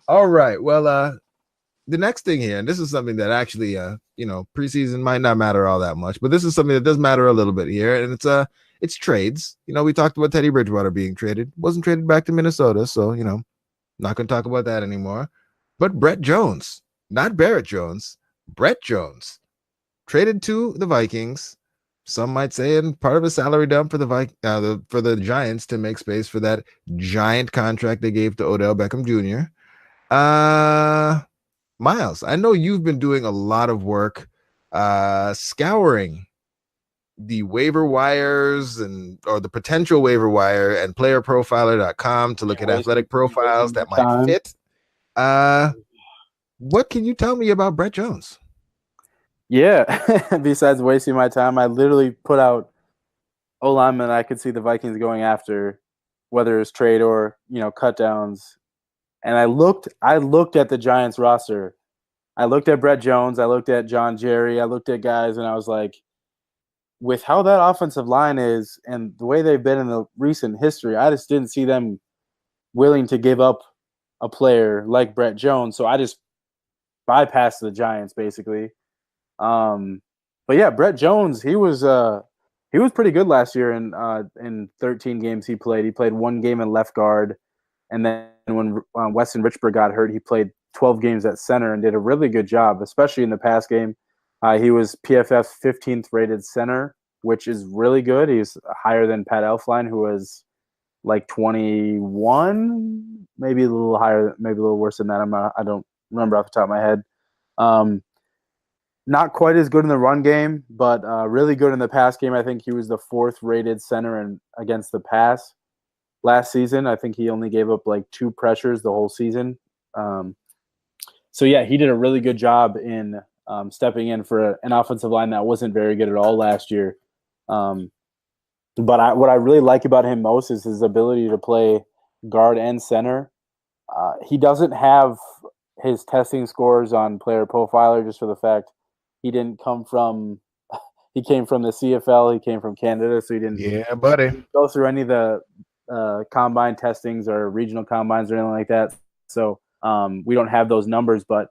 All right. Well, the next thing here, and this is something that actually, preseason might not matter all that much, but this is something that does matter a little bit here, and it's trades. We talked about Teddy Bridgewater being traded, wasn't traded back to Minnesota, so not going to talk about that anymore. But Brett Jones, not Barrett Jones, Brett Jones, traded to the Vikings. Some might say in part of a salary dump for the Giants to make space for that giant contract they gave to Odell Beckham Jr. Miles, I know you've been doing a lot of work scouring the waiver wires or the potential waiver wire and playerprofiler.com to look at athletic profiles that might fit. What can you tell me about Brett Jones? Yeah, besides wasting my time, I literally put out O-linemen I could see the Vikings going after, whether it's trade or cut downs. And I looked at the Giants roster. I looked at Brett Jones. I looked at John Jerry. I looked at guys, and I was like, with how that offensive line is and the way they've been in the recent history, I just didn't see them willing to give up a player like Brett Jones. So I just bypassed the Giants basically. But yeah, Brett Jones, he was pretty good last year in 13 games he played. He played one game in left guard, and then when Weston Richburg got hurt, he played 12 games at center and did a really good job, especially in the pass game. He was PFF's 15th rated center, which is really good. He's higher than Pat Elflein, who was like 21, maybe a little higher, maybe a little worse than that. I don't remember off the top of my head. Not quite as good in the run game, but really good in the pass game. I think he was the 4th rated center against the pass last season. I think he only gave up like 2 pressures the whole season. So yeah, he did a really good job in stepping in for an offensive line that wasn't very good at all last year. But what I really like about him most is his ability to play guard and center. He doesn't have his testing scores on Player Profiler just for the fact he came from the CFL, he came from Canada, so he didn't go through any of the combine testings or regional combines or anything like that. So we don't have those numbers, but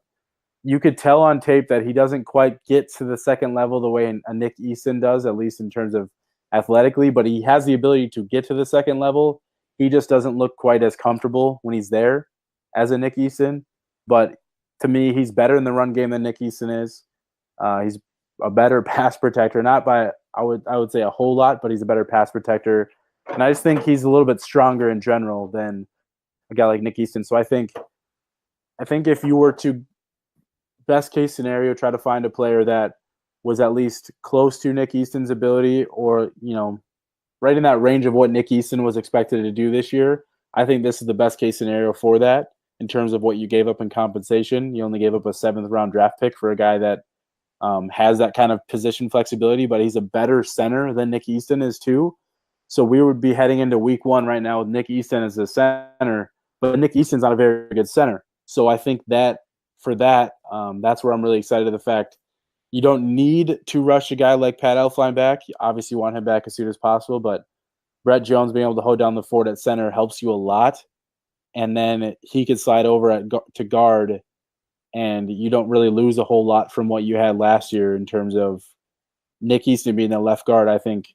you could tell on tape that he doesn't quite get to the second level the way a Nick Easton does, at least in terms of athletically, but he has the ability to get to the second level. He just doesn't look quite as comfortable when he's there as a Nick Easton. But to me, he's better in the run game than Nick Easton is. He's a better pass protector, not by I would say a whole lot, but he's a better pass protector. And I just think he's a little bit stronger in general than a guy like Nick Easton. So I think if you were to best case scenario, try to find a player that was at least close to Nick Easton's ability, or right in that range of what Nick Easton was expected to do this year, I think this is the best case scenario for that in terms of what you gave up in compensation. You only gave up a 7th round draft pick for a guy that has that kind of position flexibility, but he's a better center than Nick Easton is too. So we would be heading into week 1 right now with Nick Easton as a center, but Nick Easton's not a very good center. So I think that for that, that's where I'm really excited of the fact you don't need to rush a guy like Pat Elflein back. You obviously want him back as soon as possible, but Brett Jones being able to hold down the fort at center helps you a lot. And then he could slide over to guard, and you don't really lose a whole lot from what you had last year in terms of Nick Easton being the left guard. I think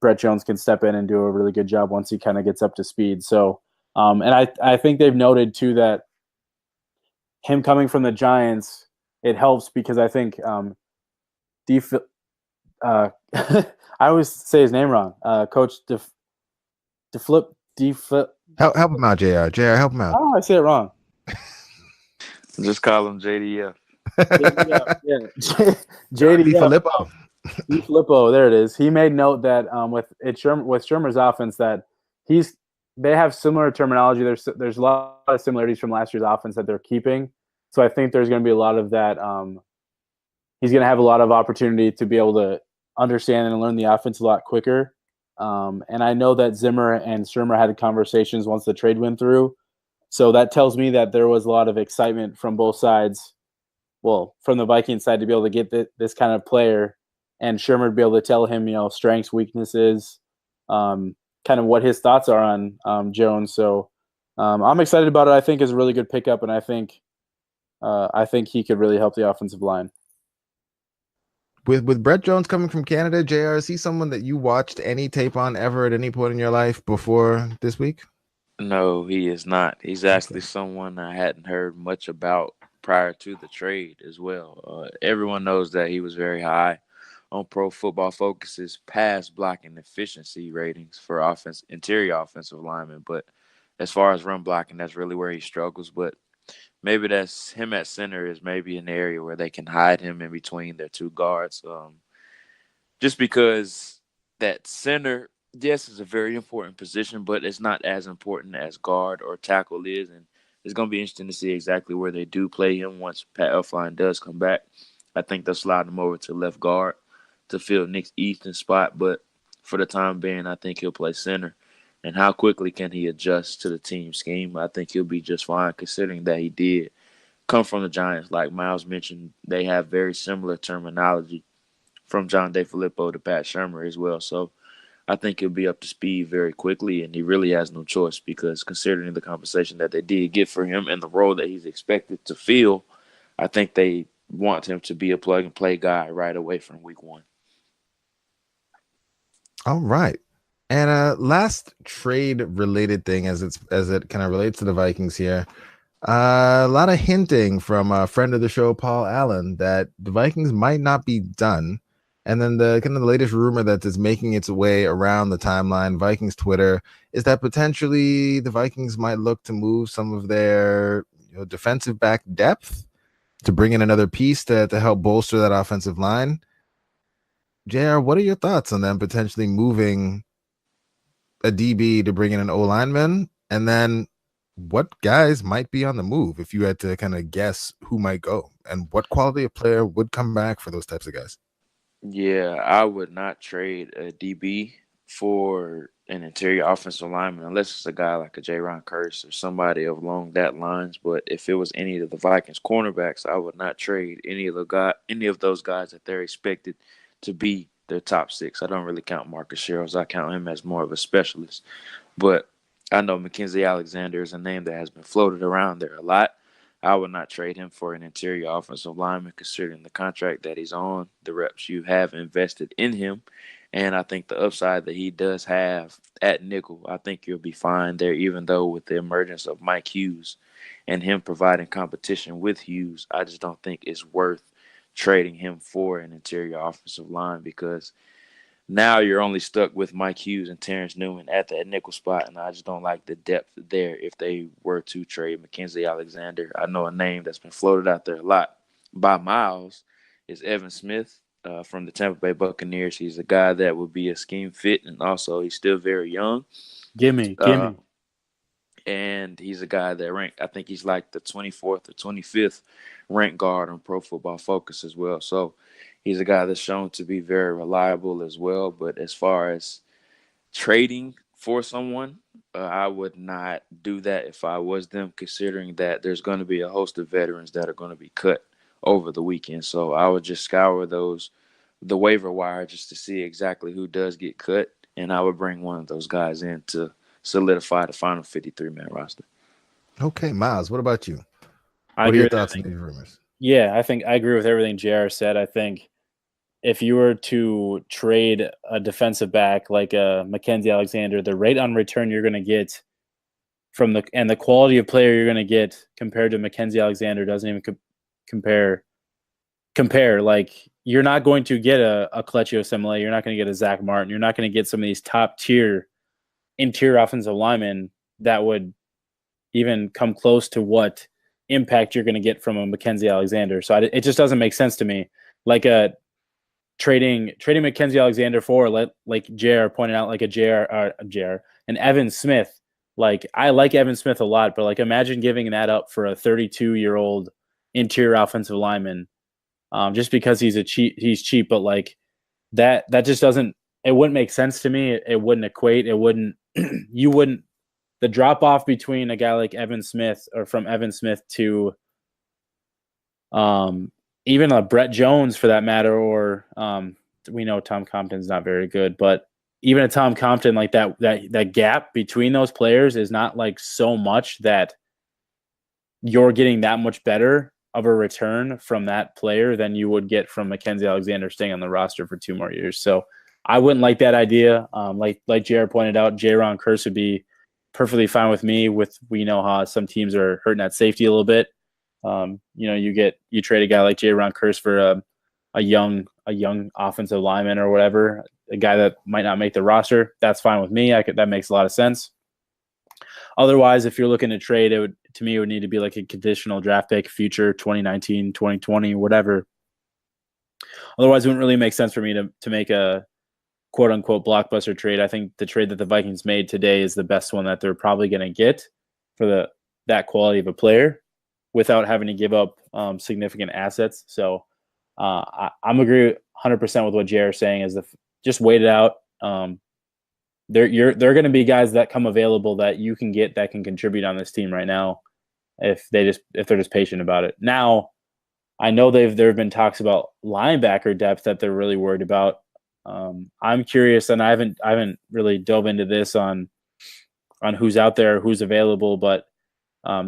Brett Jones can step in and do a really good job once he kind of gets up to speed. So, and I think they've noted too that him coming from the Giants, it helps because I think I always say his name wrong. Coach Deflip. Help him out, JR. JR, help him out. Oh, I say it wrong. Just call him JDF. JDF. Filippo. Filippo, there it is. He made note that with Shermer's offense that they have similar terminology. There's a lot of similarities from last year's offense that they're keeping. So I think there's going to be a lot of that. He's going to have a lot of opportunity to be able to understand and learn the offense a lot quicker. And I know that Zimmer and Shermer had conversations once the trade went through. So that tells me that there was a lot of excitement from both sides. Well, from the Vikings side to be able to get this kind of player, and Shermer to be able to tell him, strengths, weaknesses, kind of what his thoughts are on Jones. So I'm excited about it. I think it's a really good pickup, and I think he could really help the offensive line. With Brett Jones coming from Canada, JR, is he someone that you watched any tape on ever at any point in your life before this week? No, he is not. He's actually someone I hadn't heard much about prior to the trade as well. Everyone knows that he was very high on Pro Football Focus's pass blocking efficiency ratings for interior offensive linemen. But as far as run blocking, that's really where he struggles. But maybe that's him at center is maybe an area where they can hide him in between their two guards. Just because that center, yes, is a very important position, but it's not as important as guard or tackle is. And it's going to be interesting to see exactly where they do play him once Pat Elflein does come back. I think they'll slide him over to left guard to fill Nick Easton's spot. But for the time being, I think he'll play center. And how quickly can he adjust to the team scheme? I think he'll be just fine, considering that he did come from the Giants. Like Miles mentioned, they have very similar terminology from John DeFilippo to Pat Shermer as well. So I think he'll be up to speed very quickly, and he really has no choice because considering the compensation that they did get for him and the role that he's expected to fill, I think they want him to be a plug-and-play guy right away from week 1. All right. And last trade-related thing as it kind of relates to the Vikings here, a lot of hinting from a friend of the show, Paul Allen, that the Vikings might not be done. And then the kind of the latest rumor that is making its way around the timeline, Vikings Twitter, is that potentially the Vikings might look to move some of their defensive back depth to bring in another piece to help bolster that offensive line. JR, what are your thoughts on them potentially moving a DB to bring in an O-lineman? And then what guys might be on the move if you had to kind of guess who might go and what quality of player would come back for those types of guys. Yeah, I would not trade a DB for an interior offensive lineman unless it's a guy like a J-Ron Curse or somebody along that lines. But if it was any of the Vikings cornerbacks, I would not trade any of those guys that they're expected to be their top 6. I don't really count Marcus Sherrills. I count him as more of a specialist. But I know Mackenzie Alexander is a name that has been floated around there a lot. I would not trade him for an interior offensive lineman, considering the contract that he's on, the reps you have invested in him, and I think the upside that he does have at nickel. I think you'll be fine there, even though with the emergence of Mike Hughes and him providing competition with Hughes, I just don't think it's worth trading him for an interior offensive line because now you're only stuck with Mike Hughes and Terrence Newman at that nickel spot, and I just don't like the depth there if they were to trade Mackenzie Alexander. I know a name that's been floated out there a lot by Miles is Evan Smith from the Tampa Bay Buccaneers. He's a guy that would be a scheme fit, and also he's still very young. Gimme. And he's a guy that ranked, I think he's like the 24th or 25th ranked guard on Pro Football Focus as well. So he's a guy that's shown to be very reliable as well. But as far as trading for someone, I would not do that if I was them, considering that there's going to be a host of veterans that are going to be cut over the weekend. So I would just scour the waiver wire just to see exactly who does get cut, and I would bring one of those guys in to solidify the final 53-man roster. Okay, Miles, what about you? What are your thoughts on these rumors? Yeah, I think I agree with everything JR said. I think if you were to trade a defensive back like a Mackenzie Alexander, the rate on return you're going to get and the quality of player you're going to get compared to Mackenzie Alexander doesn't even compare. Like, you're not going to get a Kelechi Osemele. You're not going to get a Zach Martin. You're not going to get some of these top tier interior offensive linemen that would even come close to what impact you're going to get from a Mackenzie Alexander. So it just doesn't make sense to me. Like trading Mackenzie Alexander for, like JR pointed out, like and Evan Smith. Like, I like Evan Smith a lot, but like, imagine giving that up for a 32-year-old interior offensive lineman, just because he's cheap. But like that just doesn't. It wouldn't make sense to me. It wouldn't equate. It wouldn't. You wouldn't. The drop off between a guy like Evan Smith, or from Evan Smith to even a Brett Jones for that matter, or we know Tom Compton's not very good, but even a Tom Compton, like that gap between those players is not like so much that you're getting that much better of a return from that player than you would get from Mackenzie Alexander staying on the roster for 2 more years. So I wouldn't like that idea. Like Jared pointed out, J-Ron Curse would be perfectly fine with me. We know how some teams are hurting at safety a little bit. You trade a guy like J-Ron Curse for a young offensive lineman or whatever, a guy that might not make the roster. That's fine with me. That makes a lot of sense. Otherwise, if you're looking to trade, it would need to be like a conditional draft pick, future 2019, 2020, whatever. Otherwise, it wouldn't really make sense for me to make a quote unquote blockbuster trade. I think the trade that the Vikings made today is the best one that they're probably going to get for that quality of a player without having to give up significant assets. So I'm agree 100% with what JR is saying, is just wait it out. They're going to be guys that come available that you can get that can contribute on this team right now if they're just patient about it. Now, I know there have been talks about linebacker depth that they're really worried about. I'm curious, and I haven't really dove into this on who's out there, who's available, but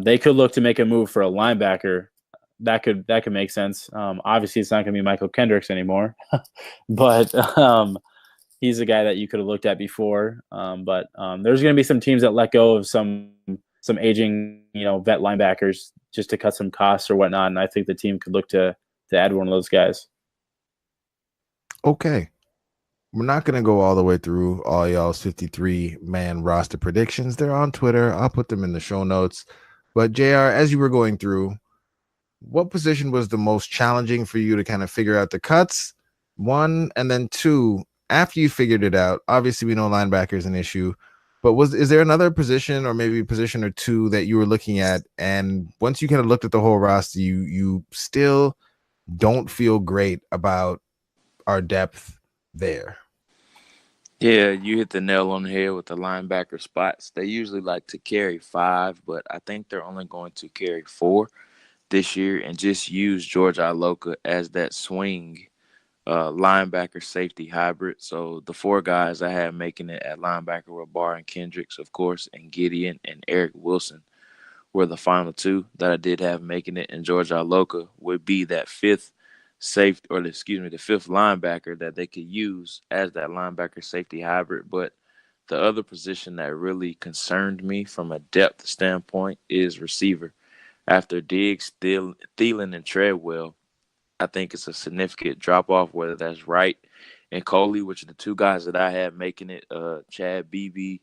they could look to make a move for a linebacker. That could make sense. Obviously, it's not going to be Michael Kendricks anymore, but he's a guy that you could have looked at before. But there's going to be some teams that let go of some aging, vet linebackers just to cut some costs or whatnot, and I think the team could look to add one of those guys. Okay. We're not going to go all the way through all y'all's 53-man roster predictions. They're on Twitter. I'll put them in the show notes. But JR, as you were going through, what position was the most challenging for you to kind of figure out the cuts? 1, and then 2, after you figured it out, obviously we know linebacker is an issue. But is there another position or maybe a position or two that you were looking at, and once you kind of looked at the whole roster, you still don't feel great about our depth there? Yeah, you hit the nail on the head with the linebacker spots. They usually like to carry 5, but I think they're only going to carry 4 this year and just use George Iloka as that swing linebacker safety hybrid. So the 4 guys I had making it at linebacker were Barr and Kendricks, of course, and Gideon and Eric Wilson were the final 2 that I did have making it. And George Iloka would be that 5th the 5th linebacker that they could use as that linebacker safety hybrid. But the other position that really concerned me from a depth standpoint is receiver. After Diggs, Thielen, and Treadwell, I think it's a significant drop-off, whether that's Wright and Coley, which are the 2 guys that I had making it, Chad Beebe,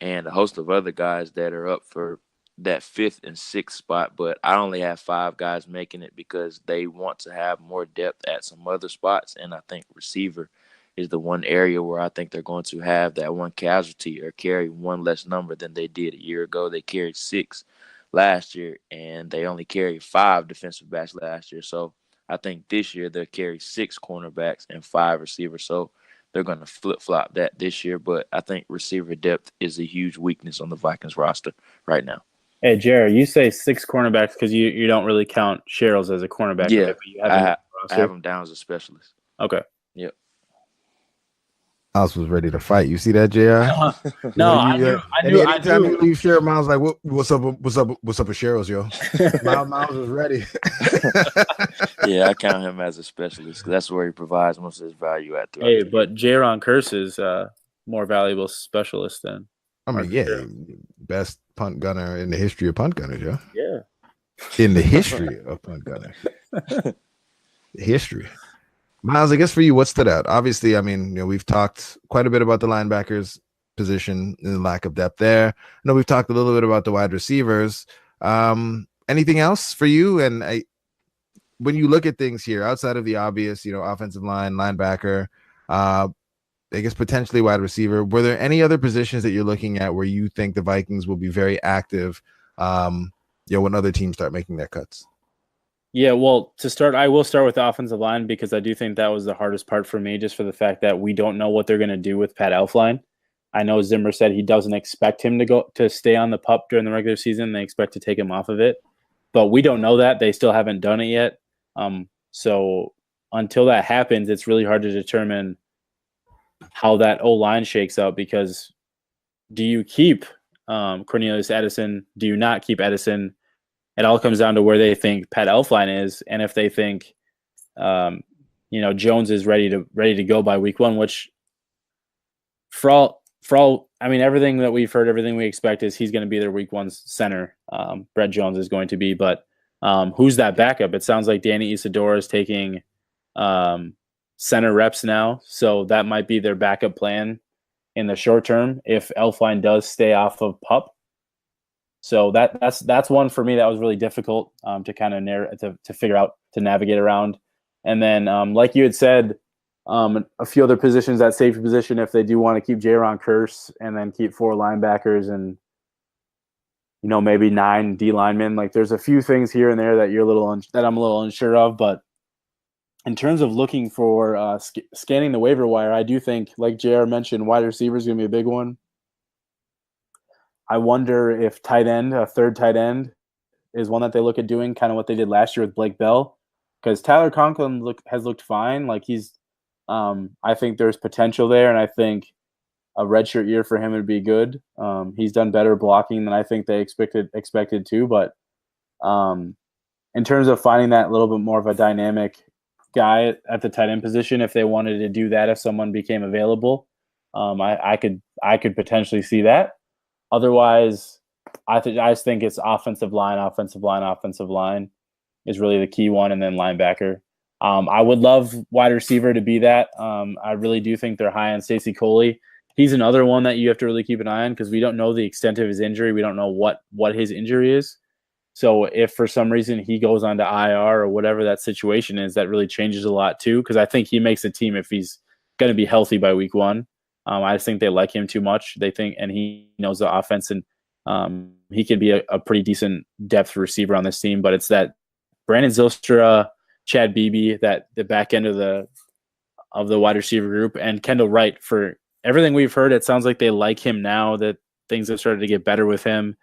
and a host of other guys that are up for that 5th and 6th spot. But I only have 5 guys making it because they want to have more depth at some other spots, and I think receiver is the one area where I think they're going to have that one casualty or carry one less number than they did a year ago. They carried 6 last year, and they only carried 5 defensive backs last year. So I think this year they'll carry 6 cornerbacks and 5 receivers. So they're going to flip-flop that this year. But I think receiver depth is a huge weakness on the Vikings roster right now. Hey, Jared, you say 6 cornerbacks because you don't really count Sherrills as a cornerback. Yeah, right? But I have him down as a specialist. Okay. Yep. Miles was ready to fight. You see that, JR? No, I knew. Anytime you leave Cheryl, Miles like, what's up with Cheryl's, yo? Miles was ready. Yeah, I count him as a specialist because that's where he provides most of his value at. Hey, but Jaron Curse is more valuable specialist than. I mean, yeah, best punt gunner in the history of punt gunners, yo. Yeah. In the history of punt gunners. History. Miles, I guess for you, what stood out? Obviously, I mean, we've talked quite a bit about the linebackers position and the lack of depth there. I know we've talked a little bit about the wide receivers. Anything else for you? And when you look at things here, outside of the obvious, offensive line, linebacker, I guess potentially wide receiver, were there any other positions that you're looking at where you think the Vikings will be very active, when other teams start making their cuts? Yeah, well, to start, I will start with the offensive line because I do think that was the hardest part for me, just for the fact that we don't know what they're going to do with Pat Elflein. I know Zimmer said he doesn't expect him to stay on the PUP during the regular season. They expect to take him off of it, but we don't know that. They still haven't done it yet. So until that happens, it's really hard to determine how that O-line shakes out, because do you keep Cornelius Edison? Do you not keep Edison? It all comes down to where they think Pat Elflein is, and if they think, Jones is ready to go by week 1. Which, for all, I mean, everything that we've heard, everything we expect is he's going to be their week 1 center. Brett Jones is going to be, but who's that backup? It sounds like Danny Isidora is taking center reps now, so that might be their backup plan in the short term if Elflein does stay off of PUP. So that's one for me that was really difficult to kind of to figure out, to navigate around. And then, like you had said, a few other positions, that safety position, if they do want to keep Jaron Curse and then keep 4 linebackers and maybe 9 D linemen. Like, there's a few things here and there that that I'm a little unsure of. But in terms of looking for scanning the waiver wire, I do think, like JR mentioned, wide receiver is going to be a big one. I wonder if tight end, a third tight end, is one that they look at doing, kind of what they did last year with Blake Bell, because Tyler Conklin has looked fine. Like, he's, I think there's potential there, and I think a redshirt year for him would be good. He's done better blocking than I think they expected to, but in terms of finding that little bit more of a dynamic guy at the tight end position, if they wanted to do that, if someone became available, I could potentially see that. Otherwise, I just think it's offensive line is really the key one, and then linebacker. I would love wide receiver to be that. I really do think they're high on Stacey Coley. He's another one that you have to really keep an eye on because we don't know the extent of his injury. We don't know what his injury is. So if for some reason he goes on to IR or whatever that situation is, that really changes a lot too, because I think he makes the team if he's going to be healthy by week 1. I just think they like him too much. They think, and he knows the offense, and he can be a pretty decent depth receiver on this team. But it's that Brandon Zylstra, Chad Beebe, that the back end of the wide receiver group, and Kendall Wright. For everything we've heard, it sounds like they like him now that things have started to get better with him.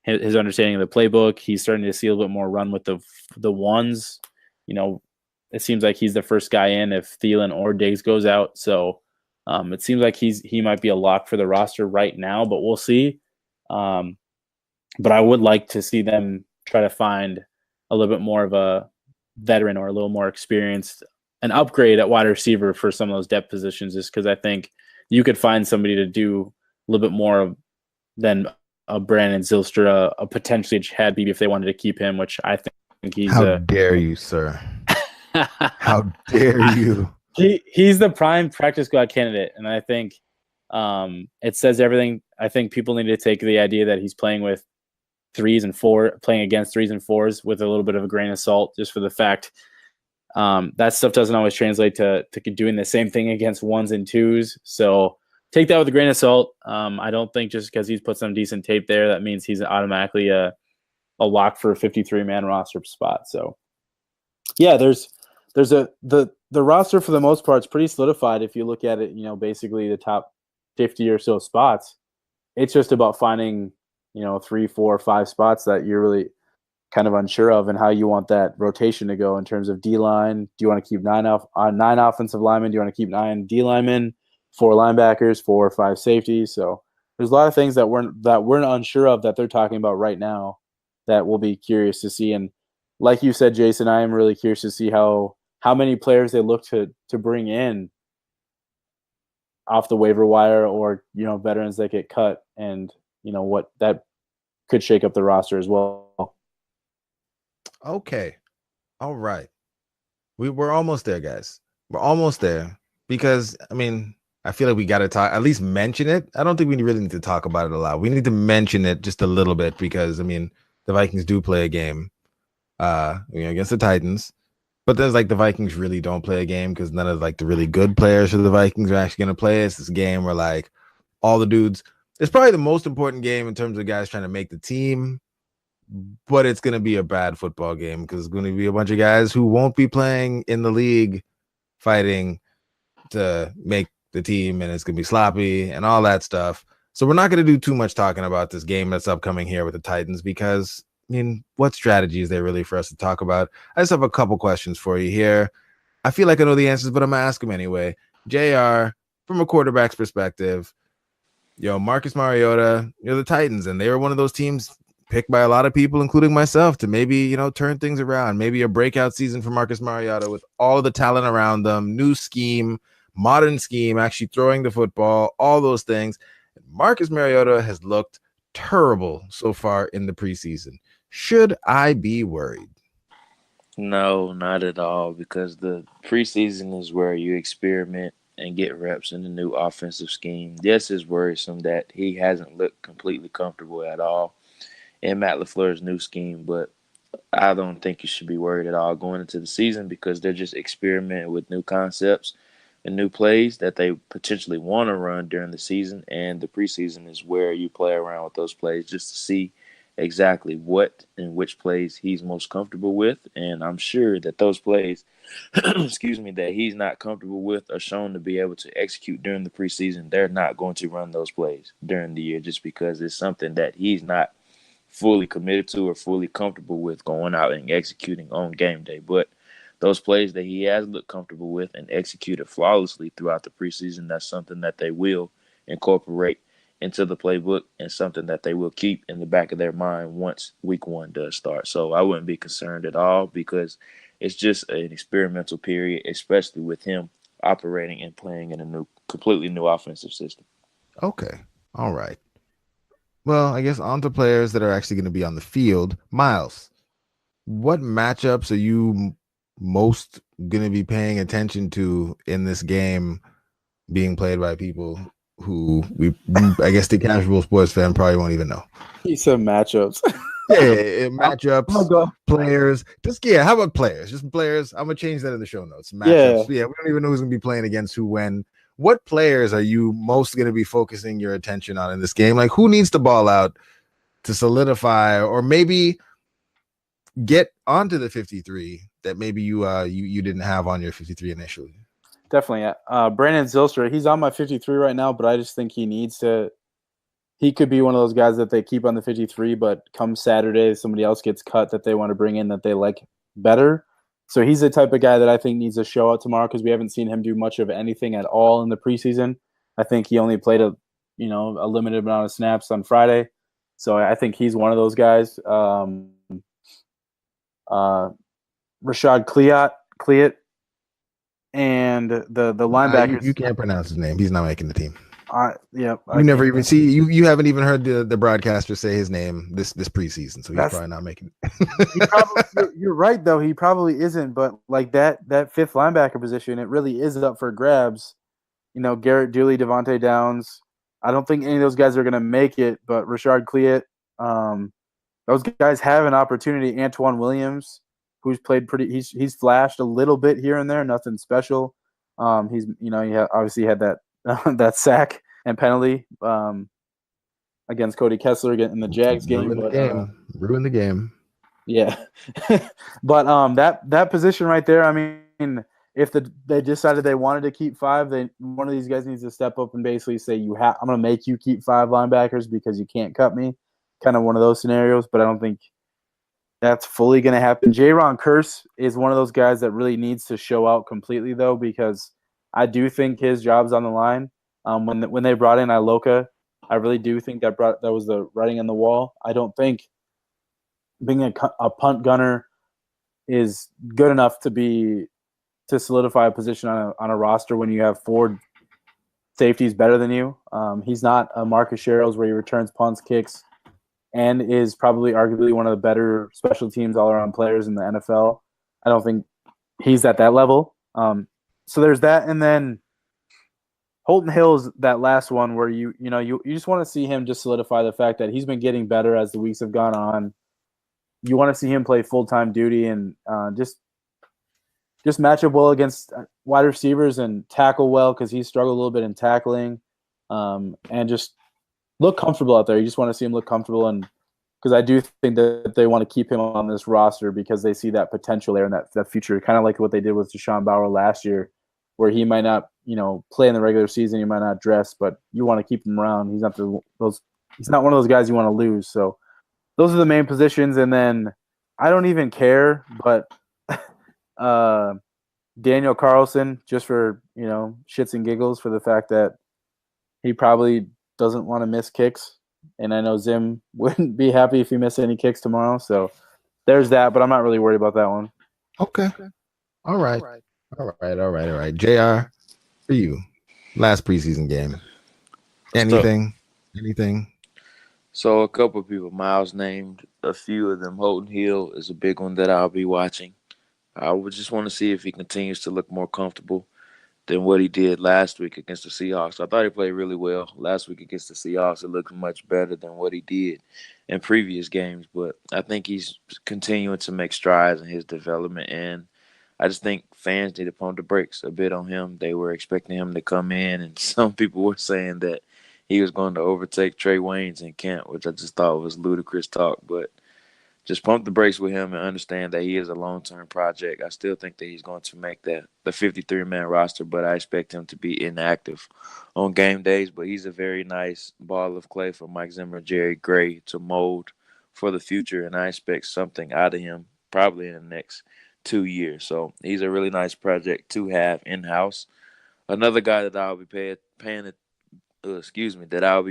His understanding of the playbook, he's starting to see a little bit more run with the ones. It seems like he's the first guy in if Thielen or Diggs goes out. So it seems like he might be a lock for the roster right now, but we'll see. But I would like to see them try to find a little bit more of a veteran or a little more experienced, an upgrade at wide receiver for some of those depth positions, just because I think you could find somebody to do a little bit more than a Brandon Zylstra, a potentially Chad Beebe if they wanted to keep him, which I think he's. How dare you, sir? How dare you? He's the prime practice squad candidate, and I think it says everything. I think people need to take the idea that he's playing with playing against 3s and 4s with a little bit of a grain of salt, just for the fact that stuff doesn't always translate to doing the same thing against 1s and 2s. So take that with a grain of salt. I don't think just because he's put some decent tape there, that means he's automatically a lock for a 53-man roster spot. So yeah, there's the roster for the most part is pretty solidified. If you look at it, basically the top 50 or so spots, it's just about finding, 3, 4, 5 spots that you're really kind of unsure of and how you want that rotation to go in terms of D-line. Do you want to keep 9 offensive linemen? Do you want to keep 9 D linemen, 4 linebackers, 4 or 5 safeties? So there's a lot of things that we're unsure of that they're talking about right now that we'll be curious to see. And like you said, Jason, I am really curious to see how many players they look to bring in off the waiver wire, or veterans that get cut, and what that could shake up the roster as well. Okay, all right, we're almost there, guys. We're almost there, because I feel like we got to talk, at least mention it. I don't think we really need to talk about it a lot. We need to mention it just a little bit, because the Vikings do play a game against the Titans. But there's the Vikings really don't play a game, because none of the really good players for the Vikings are actually going to play. It's this game where all the dudes, it's probably the most important game in terms of guys trying to make the team, but it's going to be a bad football game, because it's going to be a bunch of guys who won't be playing in the league fighting to make the team, and it's going to be sloppy and all that stuff. So we're not going to do too much talking about this game that's upcoming here with the Titans, because what strategy is there really for us to talk about? I just have a couple questions for you here. I feel like I know the answers, but I'm going to ask them anyway. JR, from a quarterback's perspective, Marcus Mariota, the Titans, and they were one of those teams picked by a lot of people, including myself, to maybe, turn things around, maybe a breakout season for Marcus Mariota with all of the talent around them, new scheme, modern scheme, actually throwing the football, all those things. Marcus Mariota has looked terrible so far in the preseason. Should I be worried? No, not at all, because the preseason is where you experiment and get reps in the new offensive scheme. Yes, it's worrisome that he hasn't looked completely comfortable at all in Matt LaFleur's new scheme, but I don't think you should be worried at all going into the season, because they're just experimenting with new concepts and new plays that they potentially want to run during the season, and the preseason is where you play around with those plays just to see exactly what and which plays he's most comfortable with. And I'm sure that those plays, that he's not comfortable with are shown to be able to execute during the preseason. They're not going to run those plays during the year, just because it's something that he's not fully committed to or fully comfortable with going out and executing on game day. But those plays that he has looked comfortable with and executed flawlessly throughout the preseason, that's something that they will incorporate into the playbook, and something that they will keep in the back of their mind once week 1 does start. So I wouldn't be concerned at all, because it's just an experimental period, especially with him operating and playing in a completely new offensive system. Okay. All right. Well, I guess on to players that are actually going to be on the field. Miles, what matchups are you most going to be paying attention to in this game being played by people who I guess the casual sports fan probably won't even know? He said matchups. Yeah, matchups, players. How about players? Just players. I'm gonna change that in the show notes. Matchups. Yeah, we don't even know who's gonna be playing against who, when, what players are you most going to be focusing your attention on in this game? Like, who needs to ball out to solidify or maybe get onto the 53 that maybe you didn't have on your 53 initially? Definitely. Brandon Zylstra, he's on my 53 right now, but I just think he could be one of those guys that they keep on the 53, but come Saturday, somebody else gets cut that they want to bring in that they like better. So he's the type of guy that I think needs to show out tomorrow because we haven't seen him do much of anything at all in the preseason. I think he only played a limited amount of snaps on Friday. So I think he's one of those guys. Rashad Cleat, and the linebackers. You can't pronounce his name. He's not making the team. Yeah. You never even see you haven't even heard the broadcaster say his name this preseason, so he's probably not making it. You're right though. He probably isn't, but like that fifth linebacker position, it really is up for grabs. Garrett Dooley, Devontae Downs. I don't think any of those guys are going to make it, but Rashard Cleat, those guys have an opportunity. Antoine Williams, who's played he's flashed a little bit here and there, nothing special. He's he obviously had that that sack and penalty against Cody Kessler in the Jags game. Ruined the game. Yeah, but that position right there. I mean, if they decided they wanted to keep 5, one of these guys needs to step up and basically say, I'm going to make you keep 5 linebackers because you can't cut me. Kind of one of those scenarios, but I don't think that's fully going to happen. Jaron Curse is one of those guys that really needs to show out completely, though, because I do think his job's on the line. When they brought in Iloka, I really do think that was the writing on the wall. I don't think being a punt gunner is good enough to solidify a position on a roster when you have 4 safeties better than you. He's not a Marcus Sherrills where he returns punts, kicks, and is probably arguably one of the better special teams all-around players in the NFL. I don't think he's at that level. So there's that, and then Holton Hill's that last one where you just want to see him just solidify the fact that he's been getting better as the weeks have gone on. You want to see him play full-time duty and just match up well against wide receivers and tackle well because he struggled a little bit in tackling, and just look comfortable out there. You just want to see him look comfortable, and because I do think that they want to keep him on this roster because they see that potential there and that future, kind of like what they did with Deshaun Bauer last year, where he might not play in the regular season, he might not dress, but you want to keep him around. He's not he's not one of those guys you want to lose. So those are the main positions, and then I don't even care, but Daniel Carlson, just for shits and giggles, for the fact that he probably doesn't want to miss kicks, and I know Zim wouldn't be happy if he missed any kicks tomorrow. So there's that, but I'm not really worried about that one. Okay. All right. JR, for you, last preseason game. Anything? So a couple of people Miles named, a few of them. Holton Hill is a big one that I'll be watching. I would just want to see if he continues to look more comfortable than what he did last week against the Seahawks. I thought he played really well last week against the Seahawks. It looked much better than what he did in previous games, but I think he's continuing to make strides in his development, and I just think fans need to pump the brakes a bit on him. They were expecting him to come in, and some people were saying that he was going to overtake Trey Waynes in camp, which I just thought was ludicrous talk, but just pump the brakes with him and understand that he is a long-term project. I still think that he's going to make the 53-man roster, but I expect him to be inactive on game days. But he's a very nice ball of clay for Mike Zimmer, Jerry Gray to mold for the future, and I expect something out of him probably in the next 2 years. So he's a really nice project to have in-house. Another guy that I'll be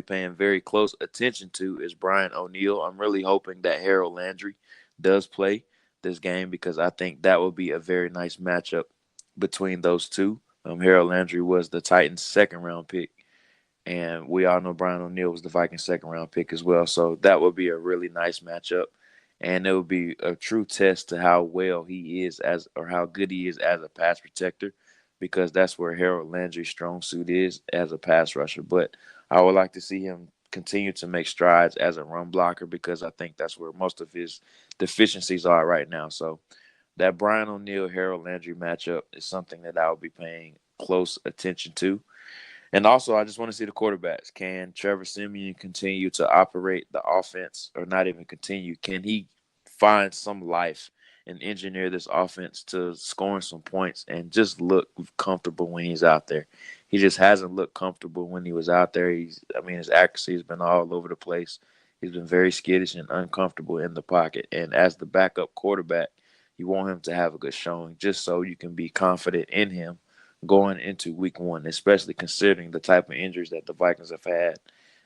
paying very close attention to is Brian O'Neill. I'm really hoping that Harold Landry does play this game because I think that will be a very nice matchup between those two. Harold Landry was the Titans' second-round pick, and we all know Brian O'Neill was the Vikings' second-round pick as well. So that would be a really nice matchup, and it would be a true test to how well he is how good he is as a pass protector, because that's where Harold Landry's strong suit is as a pass rusher. But I would like to see him continue to make strides as a run blocker because I think that's where most of his deficiencies are right now. So that Brian O'Neill, Harold Landry matchup is something that I will be paying close attention to. And also, I just want to see the quarterbacks. Can Trevor Siemian continue to operate the offense, or not even continue? Can he find some life and engineer this offense to scoring some points and just look comfortable when he's out there? He just hasn't looked comfortable when he was out there. His accuracy has been all over the place. He's been very skittish and uncomfortable in the pocket. And as the backup quarterback, you want him to have a good showing just so you can be confident in him going into week one, especially considering the type of injuries that the Vikings have had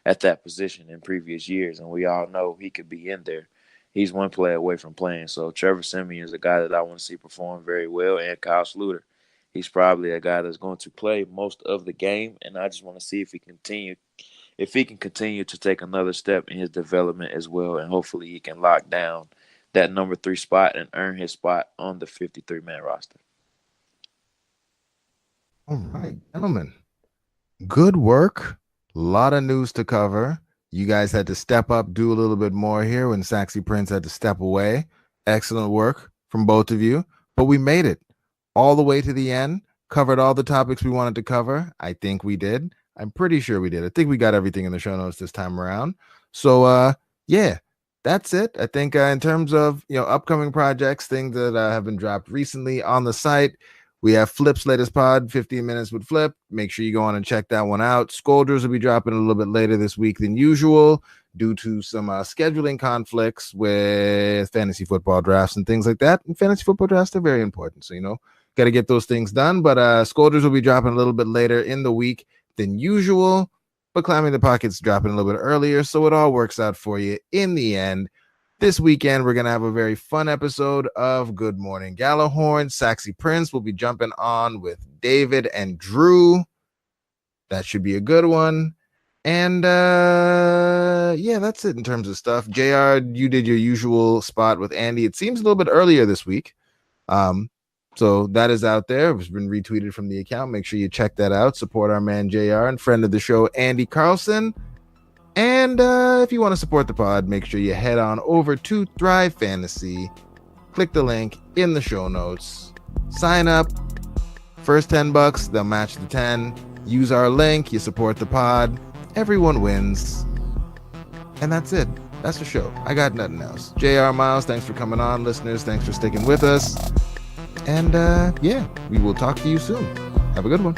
at that position in previous years. And we all know he could be in there. He's one play away from playing. So Trevor Siemian is a guy that I want to see perform very well, and Kyle Sluter. He's probably a guy that's going to play most of the game, and I just want to see if he can continue to take another step in his development as well, and hopefully he can lock down that number 3 spot and earn his spot on the 53-man roster. All right, gentlemen. Good work. A lot of news to cover. You guys had to step up, do a little bit more here when Saxy Prince had to step away. Excellent work from both of you. But we made it all the way to the end, covered all the topics we wanted to cover. I think we did. I'm pretty sure we did. I think we got everything in the show notes this time around. So, yeah, that's it. I think in terms of, upcoming projects, things that have been dropped recently on the site, we have Flip's latest pod, 15 Minutes with Flip. Make sure you go on and check that one out. Scolders will be dropping a little bit later this week than usual due to some scheduling conflicts with fantasy football drafts and things like that. And fantasy football drafts are very important. So, got to get those things done. But Scolders will be dropping a little bit later in the week than usual. But Climbing the Pocket's dropping a little bit earlier. So it all works out for you in the end. This weekend, we're going to have a very fun episode of Good Morning Gallahorn. Saxy Prince will be jumping on with David and Drew. That should be a good one. And, yeah, that's it in terms of stuff. JR, you did your usual spot with Andy. It seems a little bit earlier this week. So that is out there. It's been retweeted from the account. Make sure you check that out. Support our man JR and friend of the show, Andy Carlson. And if you want to support the pod, make sure you head on over to Thrive Fantasy. Click the link in the show notes. Sign up. First $10, they'll match the 10. Use our link. You support the pod. Everyone wins. And that's it. That's the show. I got nothing else. JR Miles, thanks for coming on. Listeners, thanks for sticking with us. And yeah, we will talk to you soon. Have a good one.